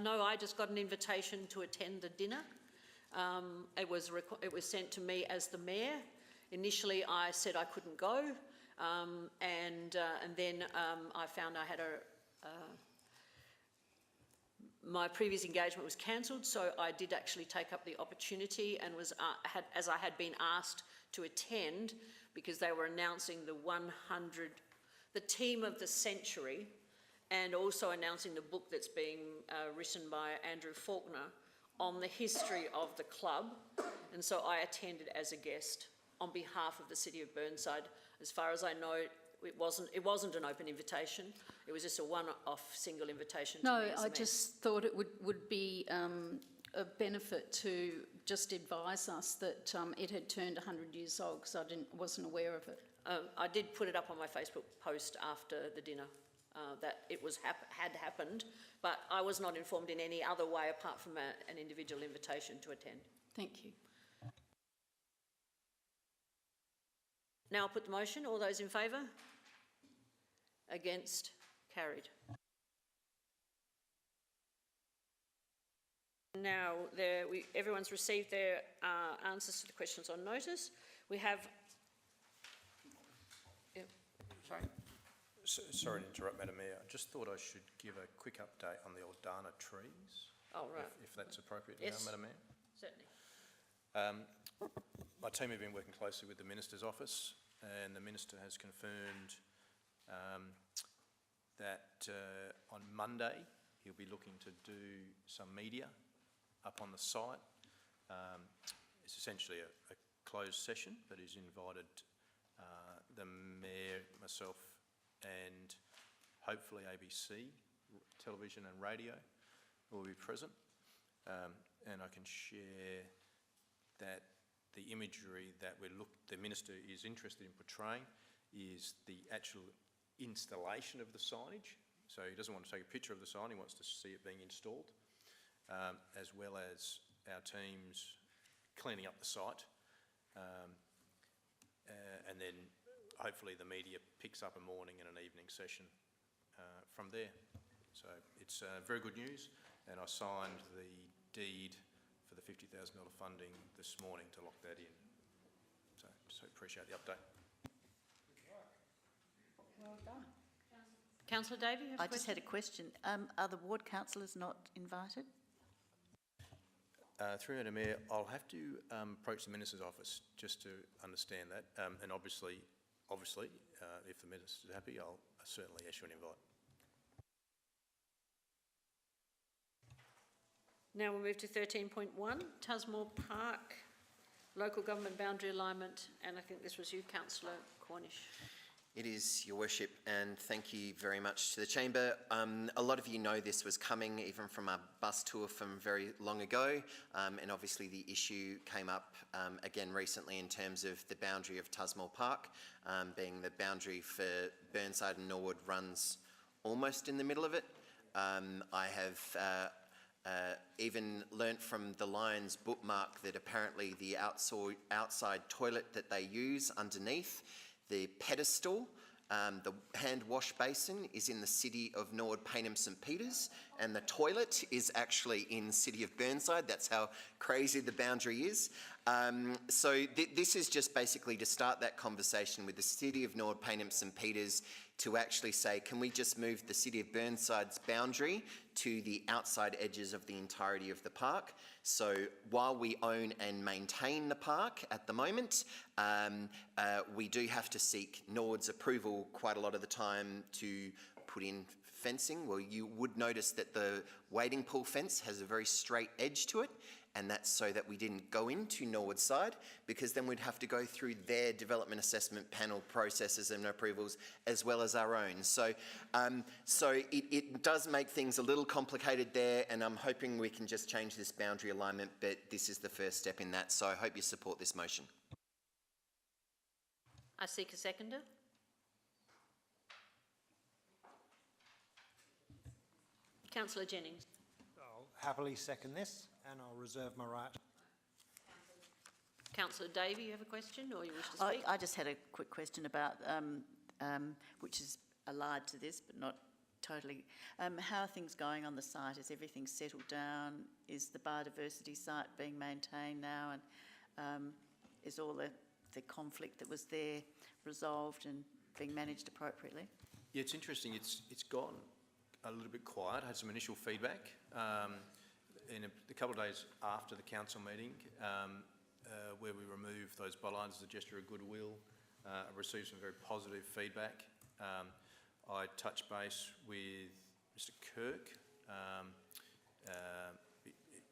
No, I just got an invitation to attend the dinner. It was sent to me as the mayor. Initially, I said I couldn't go, and then I found I had my previous engagement was cancelled, so I did actually take up the opportunity and was as I had been asked to attend, because they were announcing the team of the century, and also announcing the book that's being written by Andrew Faulkner on the history of the club. And so I attended as a guest on behalf of the City of Burnside. As far as I know, it wasn't an open invitation. It was just a one-off single invitation. No, I just thought it would be a benefit to just advise us that it had turned 100 years old, because I wasn't aware of it. I did put it up on my Facebook post after the dinner that it had happened, but I was not informed in any other way apart from an individual invitation to attend. Thank you. Now I'll put the motion. All those in favour? Against? Carried. Now, everyone's received their answers to the questions on notice. We have... Yeah, sorry. Sorry to interrupt, Madam Mayor. I just thought I should give a quick update on the Aldana trees. Oh, right. If that's appropriate Yes. now, Madam Mayor. Certainly. My team have been working closely with the Minister's office, and the Minister has confirmed that on Monday he'll be looking to do some media up on the site. It's essentially a closed session, but he's invited the Mayor, myself, and hopefully ABC, television and radio will be present. And I can share that the imagery that the Minister is interested in portraying is the actual installation of the signage. So he doesn't want to take a picture of the sign, he wants to see it being installed, as well as our teams cleaning up the site. And then hopefully the media picks up a morning and an evening session from there. So it's very good news, and I signed the deed for the $50,000 funding this morning to lock that in. So appreciate the update. Well done. Councillor Davey, you have I just had a question. Are the ward councillors not invited? Through Madam Mayor, I'll have to approach the Minister's office just to understand that. And obviously, if the Minister's happy, I'll certainly issue an invite. Now we'll move to 13.1, Tusmore Park, local government boundary alignment, and I think this was you, Councillor Cornish. It is, Your Worship, and thank you very much to the Chamber. A lot of you know this was coming even from a bus tour from very long ago, and obviously the issue came up again recently in terms of the boundary of Tusmore Park, being the boundary for Burnside and Norwood runs almost in the middle of it. I have even learnt from the Lions bookmark that apparently the outside toilet that they use underneath the pedestal, the hand wash basin, is in the city of Norwood, Payneham, St Peters, and the toilet is actually in the city of Burnside. That's how crazy the boundary is. This is just basically to start that conversation with the City of Nord, Payneham, St Peters to actually say, can we just move the City of Burnside's boundary to the outside edges of the entirety of the park? So while we own and maintain the park at the moment, we do have to seek Nord's approval quite a lot of the time to put in fencing. Well, you would notice that the wading pool fence has a very straight edge to it, and that's so that we didn't go into Norwood's side, because then we'd have to go through their development assessment panel processes and approvals as well as our own. So it does make things a little complicated there, and I'm hoping we can just change this boundary alignment, but this is the first step in that. So I hope you support this motion. I seek a seconder. Councillor Jennings. I'll happily second this, and I'll reserve my right. Councillor Davey, you have a question or you wish to speak? I just had a quick question about, which is allied to this, but not totally. How are things going on the site? Is everything settled down? Is the biodiversity site being maintained now? And is all the conflict that was there resolved and being managed appropriately? Yeah, it's interesting. It's gone a little bit quiet. I had some initial feedback in a couple of days after the council meeting, where we removed those bylines as a gesture of goodwill. I received some very positive feedback. I touched base with Mr. Kirk.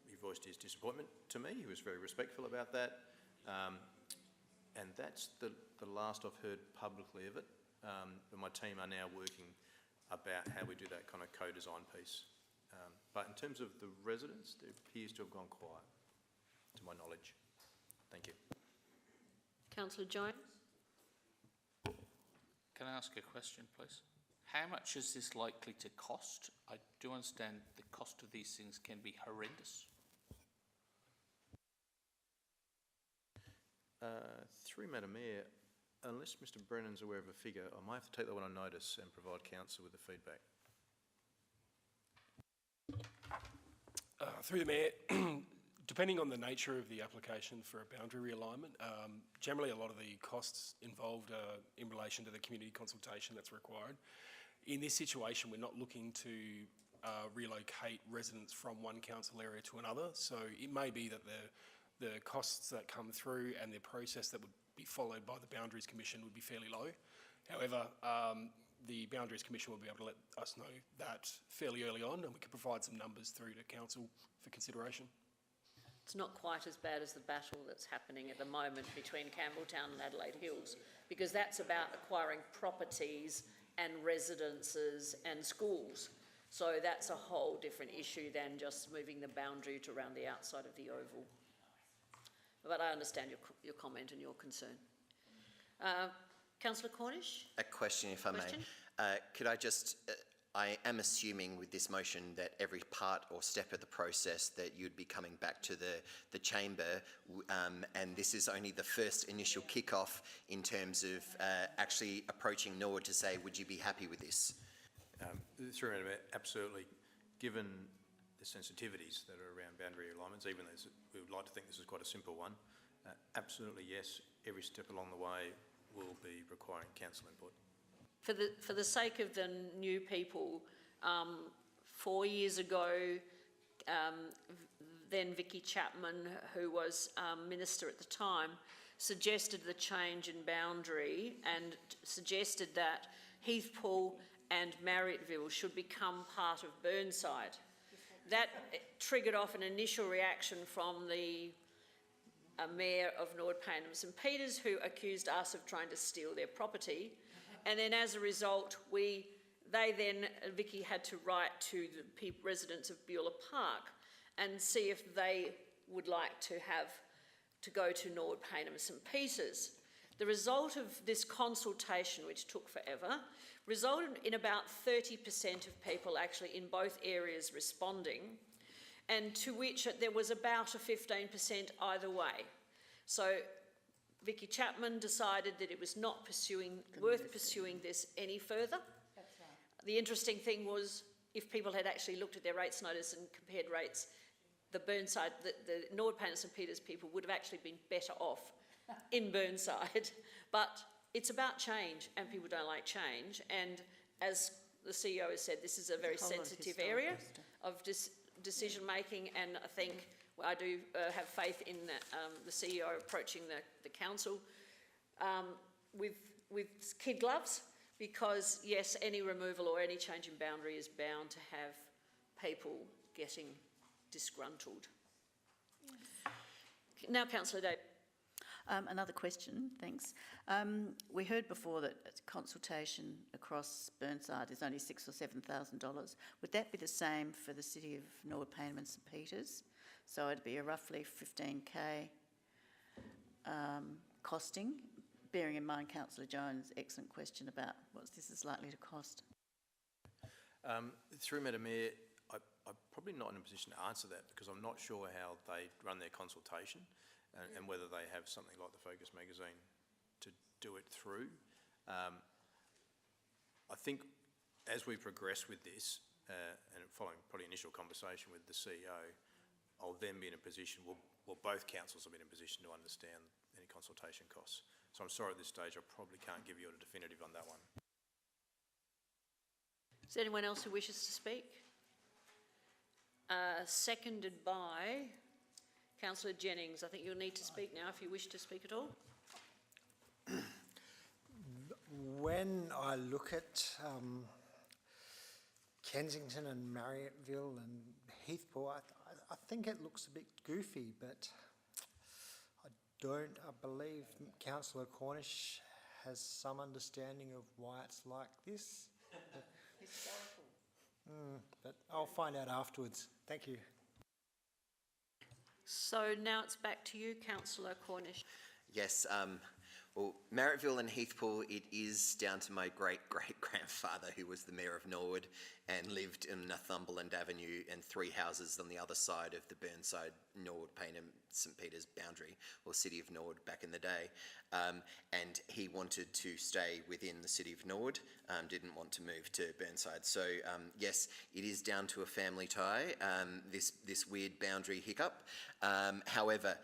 He voiced his disappointment to me. He was very respectful about that. And that's the last I've heard publicly of it. But my team are now working about how we do that kind of co-design piece. But in terms of the residents, it appears to have gone quiet, to my knowledge. Thank you. Councillor Jones. Can I ask a question, please? How much is this likely to cost? I do understand the cost of these things can be horrendous. Through Madam Mayor, unless Mr Brennan's aware of a figure, I might have to take that one on notice and provide council with the feedback. Through the Mayor, depending on the nature of the application for a boundary realignment, generally a lot of the costs involved are in relation to the community consultation that's required. In this situation, we're not looking to relocate residents from one council area to another, so it may be that the costs that come through and the process that would be followed by the Boundaries Commission would be fairly low. However, the Boundaries Commission will be able to let us know that fairly early on, and we can provide some numbers through to council for consideration. It's not quite as bad as the battle that's happening at the moment between Campbelltown and Adelaide Hills, because that's about acquiring properties and residences and schools. So that's a whole different issue than just moving the boundary to around the outside of the oval. But I understand your comment and your concern. Councillor Cornish? A question, if I may. Could I just, I am assuming with this motion that every part or step of the process that you'd be coming back to the chamber, and this is only the first initial kick-off in terms of actually approaching Norwood to say, would you be happy with this? Through Madam Mayor, absolutely. Given the sensitivities that are around boundary alignments, even though we would like to think this is quite a simple one, absolutely yes, every step along the way will be requiring council input. For the sake of the new people, 4 years ago, then Vicky Chapman, who was Minister at the time, suggested the change in boundary and suggested that Heathpool and Marriotteville should become part of Burnside. That triggered off an initial reaction from the Mayor of Nord, Payneham, St Peters, who accused us of trying to steal their property. And then as a result, Vicky had to write to the residents of Beulah Park and see if they would like to go to Nord, Payneham, St Peters. The result of this consultation, which took forever, resulted in about 30% of people actually in both areas responding, and to which there was about a 15% either way. So Vicky Chapman decided that it was not worth pursuing this any further. That's right. The interesting thing was, if people had actually looked at their rates notice and compared rates, the Burnside, the Norwood, Payneham, St Peters people would have actually been better off in Burnside. But it's about change, and people don't like change. And as the CEO has said, this is a very sensitive area of decision making, and I think I do have faith in the CEO approaching the council with kid gloves, because yes, any removal or any change in boundary is bound to have people getting disgruntled. Now, Councillor Davis. Another question, thanks. We heard before that consultation across Burnside is only $6,000 or $7,000. Would that be the same for the city of Norwood, Payneham and St Peters? So it'd be a roughly $15,000 costing, bearing in mind Councillor Jones' excellent question about what this is likely to cost. Through Madam Mayor, I'm probably not in a position to answer that, because I'm not sure how they run their consultation and whether they have something like the Focus magazine to do it through. I think as we progress with this, and following probably initial conversation with the CEO, I'll then be in a position, well, both councils will be in a position to understand any consultation costs. So I'm sorry at this stage, I probably can't give you a definitive on that one. Is there anyone else who wishes to speak? Seconded by Councillor Jennings. I think you'll need to speak now if you wish to speak at all. When I look at Kensington and Marriotteville and Heathpool, I think it looks a bit goofy, but I believe Councillor Cornish has some understanding of why it's like this. Historical. But I'll find out afterwards. Thank you. So now it's back to you, Councillor Cornish. Yes, well, Marriotteville and Heathpool, it is down to my great-great-grandfather, who was the Mayor of Norwood and lived in Northumberland Avenue and 3 houses on the other side of the Burnside, Norwood, Payneham, St Peters boundary, or City of Norwood back in the day. And he wanted to stay within the City of Norwood, didn't want to move to Burnside. So yes, it is down to a family tie, this weird boundary hiccup. However,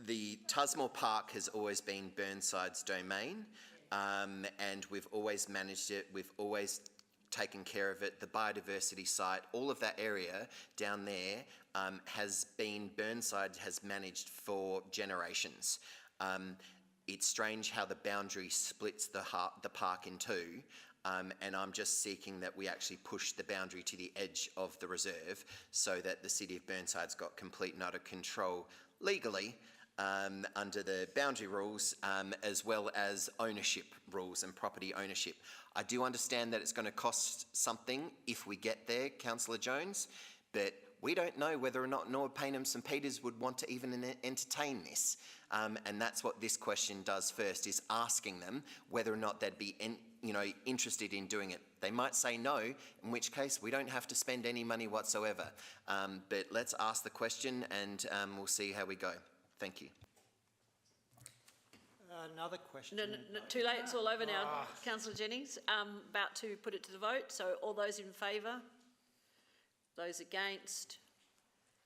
the Tusmore Park has always been Burnside's domain, and we've always managed it, we've always taken care of it. The biodiversity site, all of that area down there has been, Burnside has managed for generations. It's strange how the boundary splits the park in two, and I'm just seeking that we actually push the boundary to the edge of the reserve so that the City of Burnside's got complete and utter control legally under the boundary rules, as well as ownership rules and property ownership. I do understand that it's going to cost something if we get there, Councillor Jones, but we don't know whether or not Norwood, Payneham, St Peters would want to even entertain this. And that's what this question does first, is asking them whether or not they'd be interested in doing it. They might say no, in which case we don't have to spend any money whatsoever. But let's ask the question, and we'll see how we go. Thank you. Another question. No, too late, it's all over now, Councillor Jennings. About to put it to the vote, so all those in favour? Those against?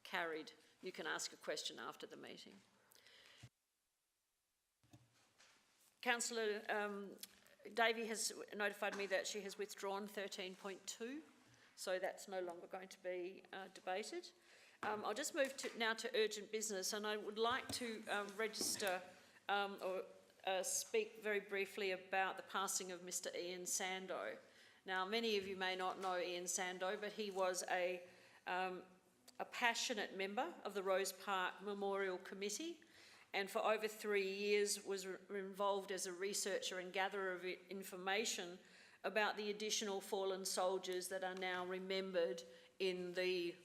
Carried. You can ask a question after the meeting. Councillor Davey has notified me that she has withdrawn 13.2, so that's no longer going to be debated. I'll just move now to urgent business, and I would like to register or speak very briefly about the passing of Mr. Ian Sandow. Now, many of you may not know Ian Sandow, but he was a passionate member of the Rose Park Memorial Committee, and for over 3 years was involved as a researcher and gatherer of information about the additional fallen soldiers that are now remembered in the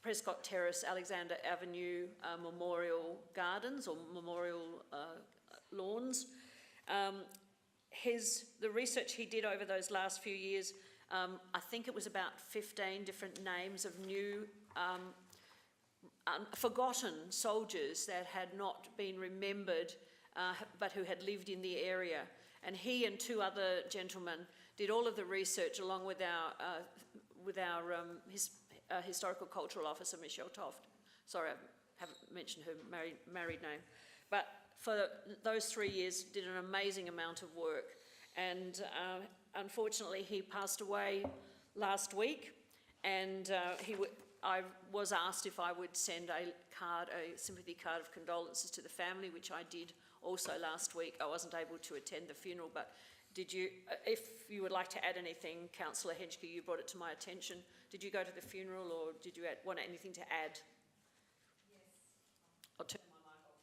Prescott Terrace, Alexander Avenue Memorial Gardens or Memorial Lawns. The research he did over those last few years, I think it was about 15 different names of new forgotten soldiers that had not been remembered but who had lived in the area. And he and 2 other gentlemen did all of the research along with his Historical Cultural Officer, Michelle Toft. Sorry, I haven't mentioned her married name. But for those 3 years, did an amazing amount of work. And unfortunately, he passed away last week. And I was asked if I would send a sympathy card of condolences to the family, which I did also last week. I wasn't able to attend the funeral, but did you, if you would like to add anything, Councillor Hedgke, you brought it to my attention. Did you go to the funeral, or did you want anything to add? Yes. I'll turn my mic off.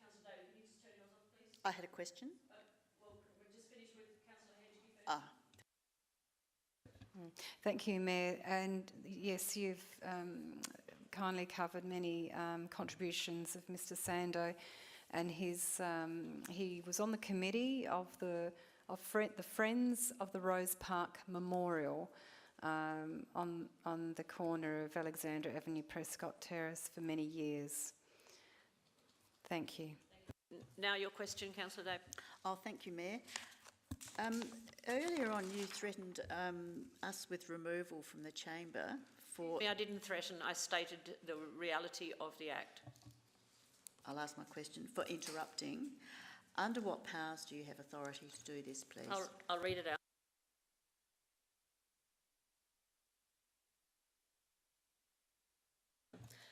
Councillor David, can you just turn yours off, please? I had a question. Well, we'll just finish with Councillor Hedgke first. Thank you, Mayor. And yes, you've kindly covered many contributions of Mr. Sando, and he was on the committee of the Friends of the Rose Park Memorial on the corner of Alexandra Avenue, Prescott Terrace for many years. Thank you. Now your question, Councillor David. Oh, thank you, Mayor. Earlier on, you threatened us with removal from the chamber for... I didn't threaten, I stated the reality of the Act. I'll ask my question. For interrupting, under what powers do you have authority to do this, please? I'll read it out.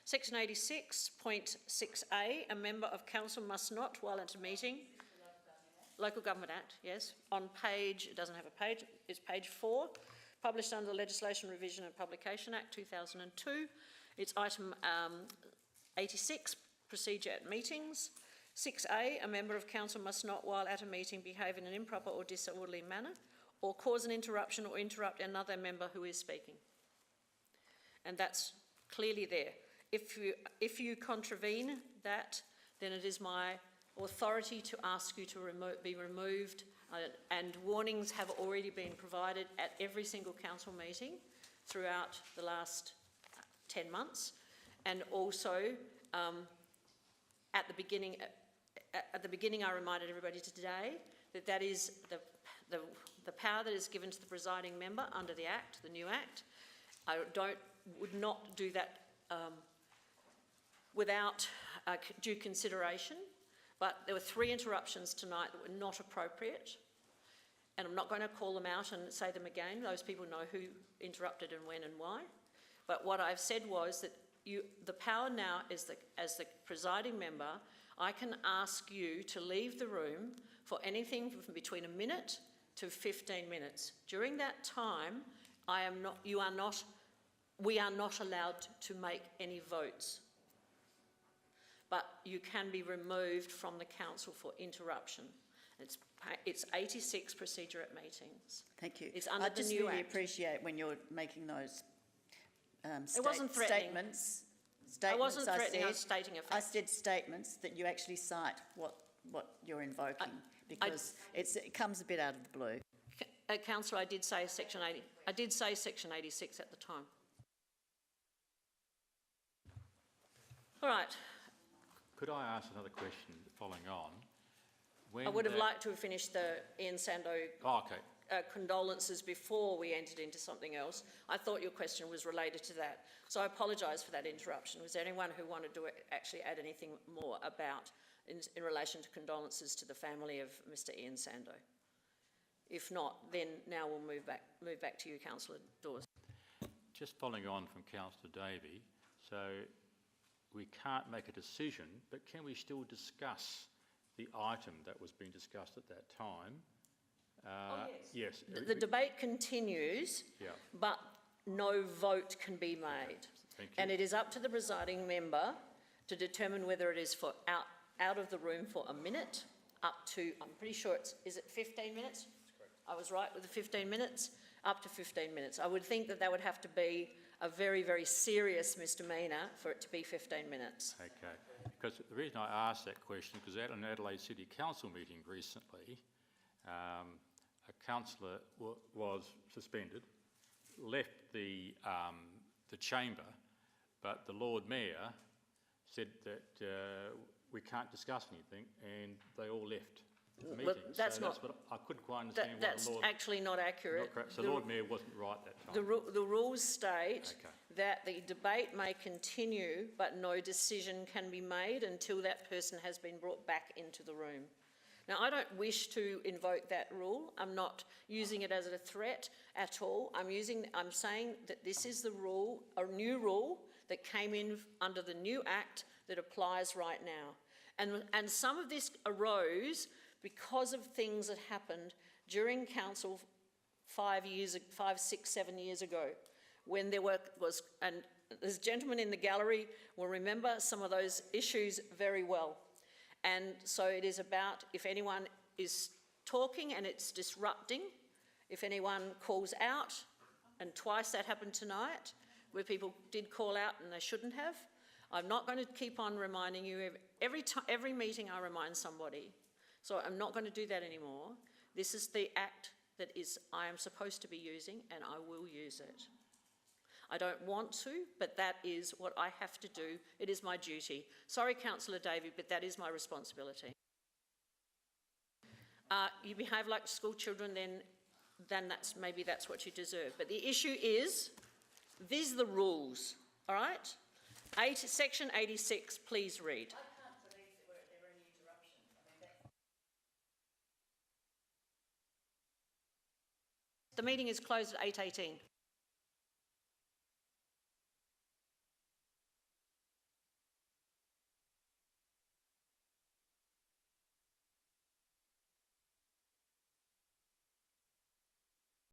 Section 86.6A, a member of council must not, while at a meeting... Local Government Act, yes. On page, it doesn't have a page, it's page 4, published under the Legislation Revision and Publication Act 2002. It's item 86, procedure at meetings. 6A, a member of council must not, while at a meeting, behave in an improper or disorderly manner, or cause an interruption or interrupt another member who is speaking. And that's clearly there. If you contravene that, then it is my authority to ask you to be removed, and warnings have already been provided at every single council meeting throughout the last 10 months, and also at the beginning I reminded everybody today that that is the power that is given to the presiding member under the Act, the new Act. I would not do that without due consideration. But there were 3 interruptions tonight that were not appropriate, and I'm not going to call them out and say them again. Those people know who interrupted and when and why. But what I've said was that the power now is that as the presiding member, I can ask you to leave the room for anything from between a minute to 15 minutes. During that time, we are not allowed to make any votes. But you can be removed from the council for interruption. It's 86 procedure at meetings. Thank you. It's under I the just new really Act. appreciate when you're making those It wasn't threatening. statements. I wasn't threatening, I was said, stating a fact. I said statements that you actually cite what you're invoking, because it comes a bit out of the blue. Councillor, I did say Section 80. I did say Section 86 at the time. All right. Could I ask another question following on? I would have liked to have finished the Ian Sando condolences before we entered into something else. I thought your question was related to that. So I apologise for that interruption. Was there anyone who wanted to actually add anything more about in relation to condolences to the family of Mr. Ian Sando? If not, then now we'll move back to you, Councillor Dawes. Just following on from Councillor Davey, so we can't make a decision, but can we still discuss the item that was being discussed at that time? Yes. The debate continues, but no vote can be made. Thank you. And it is up to the presiding member to determine whether it is for out of the room for a minute, up to, I'm pretty sure is it 15 minutes? I was right with the 15 minutes, up to 15 minutes. I would think that would have to be a very, very serious misdemeanour for it to be 15 minutes. Okay, because the reason I asked that question, because at an Adelaide City Council meeting recently, a councillor was suspended, left the chamber, but the Lord Mayor said that we can't discuss anything, and they all left. the meeting. Well, that's so not- that's what I couldn't quite understand why That's the Lord... actually not accurate. Not correct. So Lord Mayor wasn't right that time. The rules state Okay. that the debate may continue, but no decision can be made until that person has been brought back into the room. Now, I don't wish to invoke that rule. I'm not using it as a threat at all. I'm saying that this is the rule, a new rule that came in under the new Act that applies right now. And some of this arose because of things that happened during council 5, 6, 7 years ago, when there was, and this gentleman in the gallery will remember some of those issues very well. And so it is about, if anyone is talking and it's disrupting, if anyone calls out, and twice that happened tonight, where people did call out and they shouldn't have, I'm not going to keep on reminding you. Every meeting I remind somebody. So I'm not going to do that anymore. This is the Act that I am supposed to be using, and I will use it. I don't want to, but that is what I have to do. It is my duty. Sorry, Councillor Davey, but that is my responsibility. You behave like school children, then maybe that's what you deserve. But the issue is, these are the rules, all right? Section 86, please read. I can't believe that there are any interruptions. I mean, The meeting is closed at 8:18.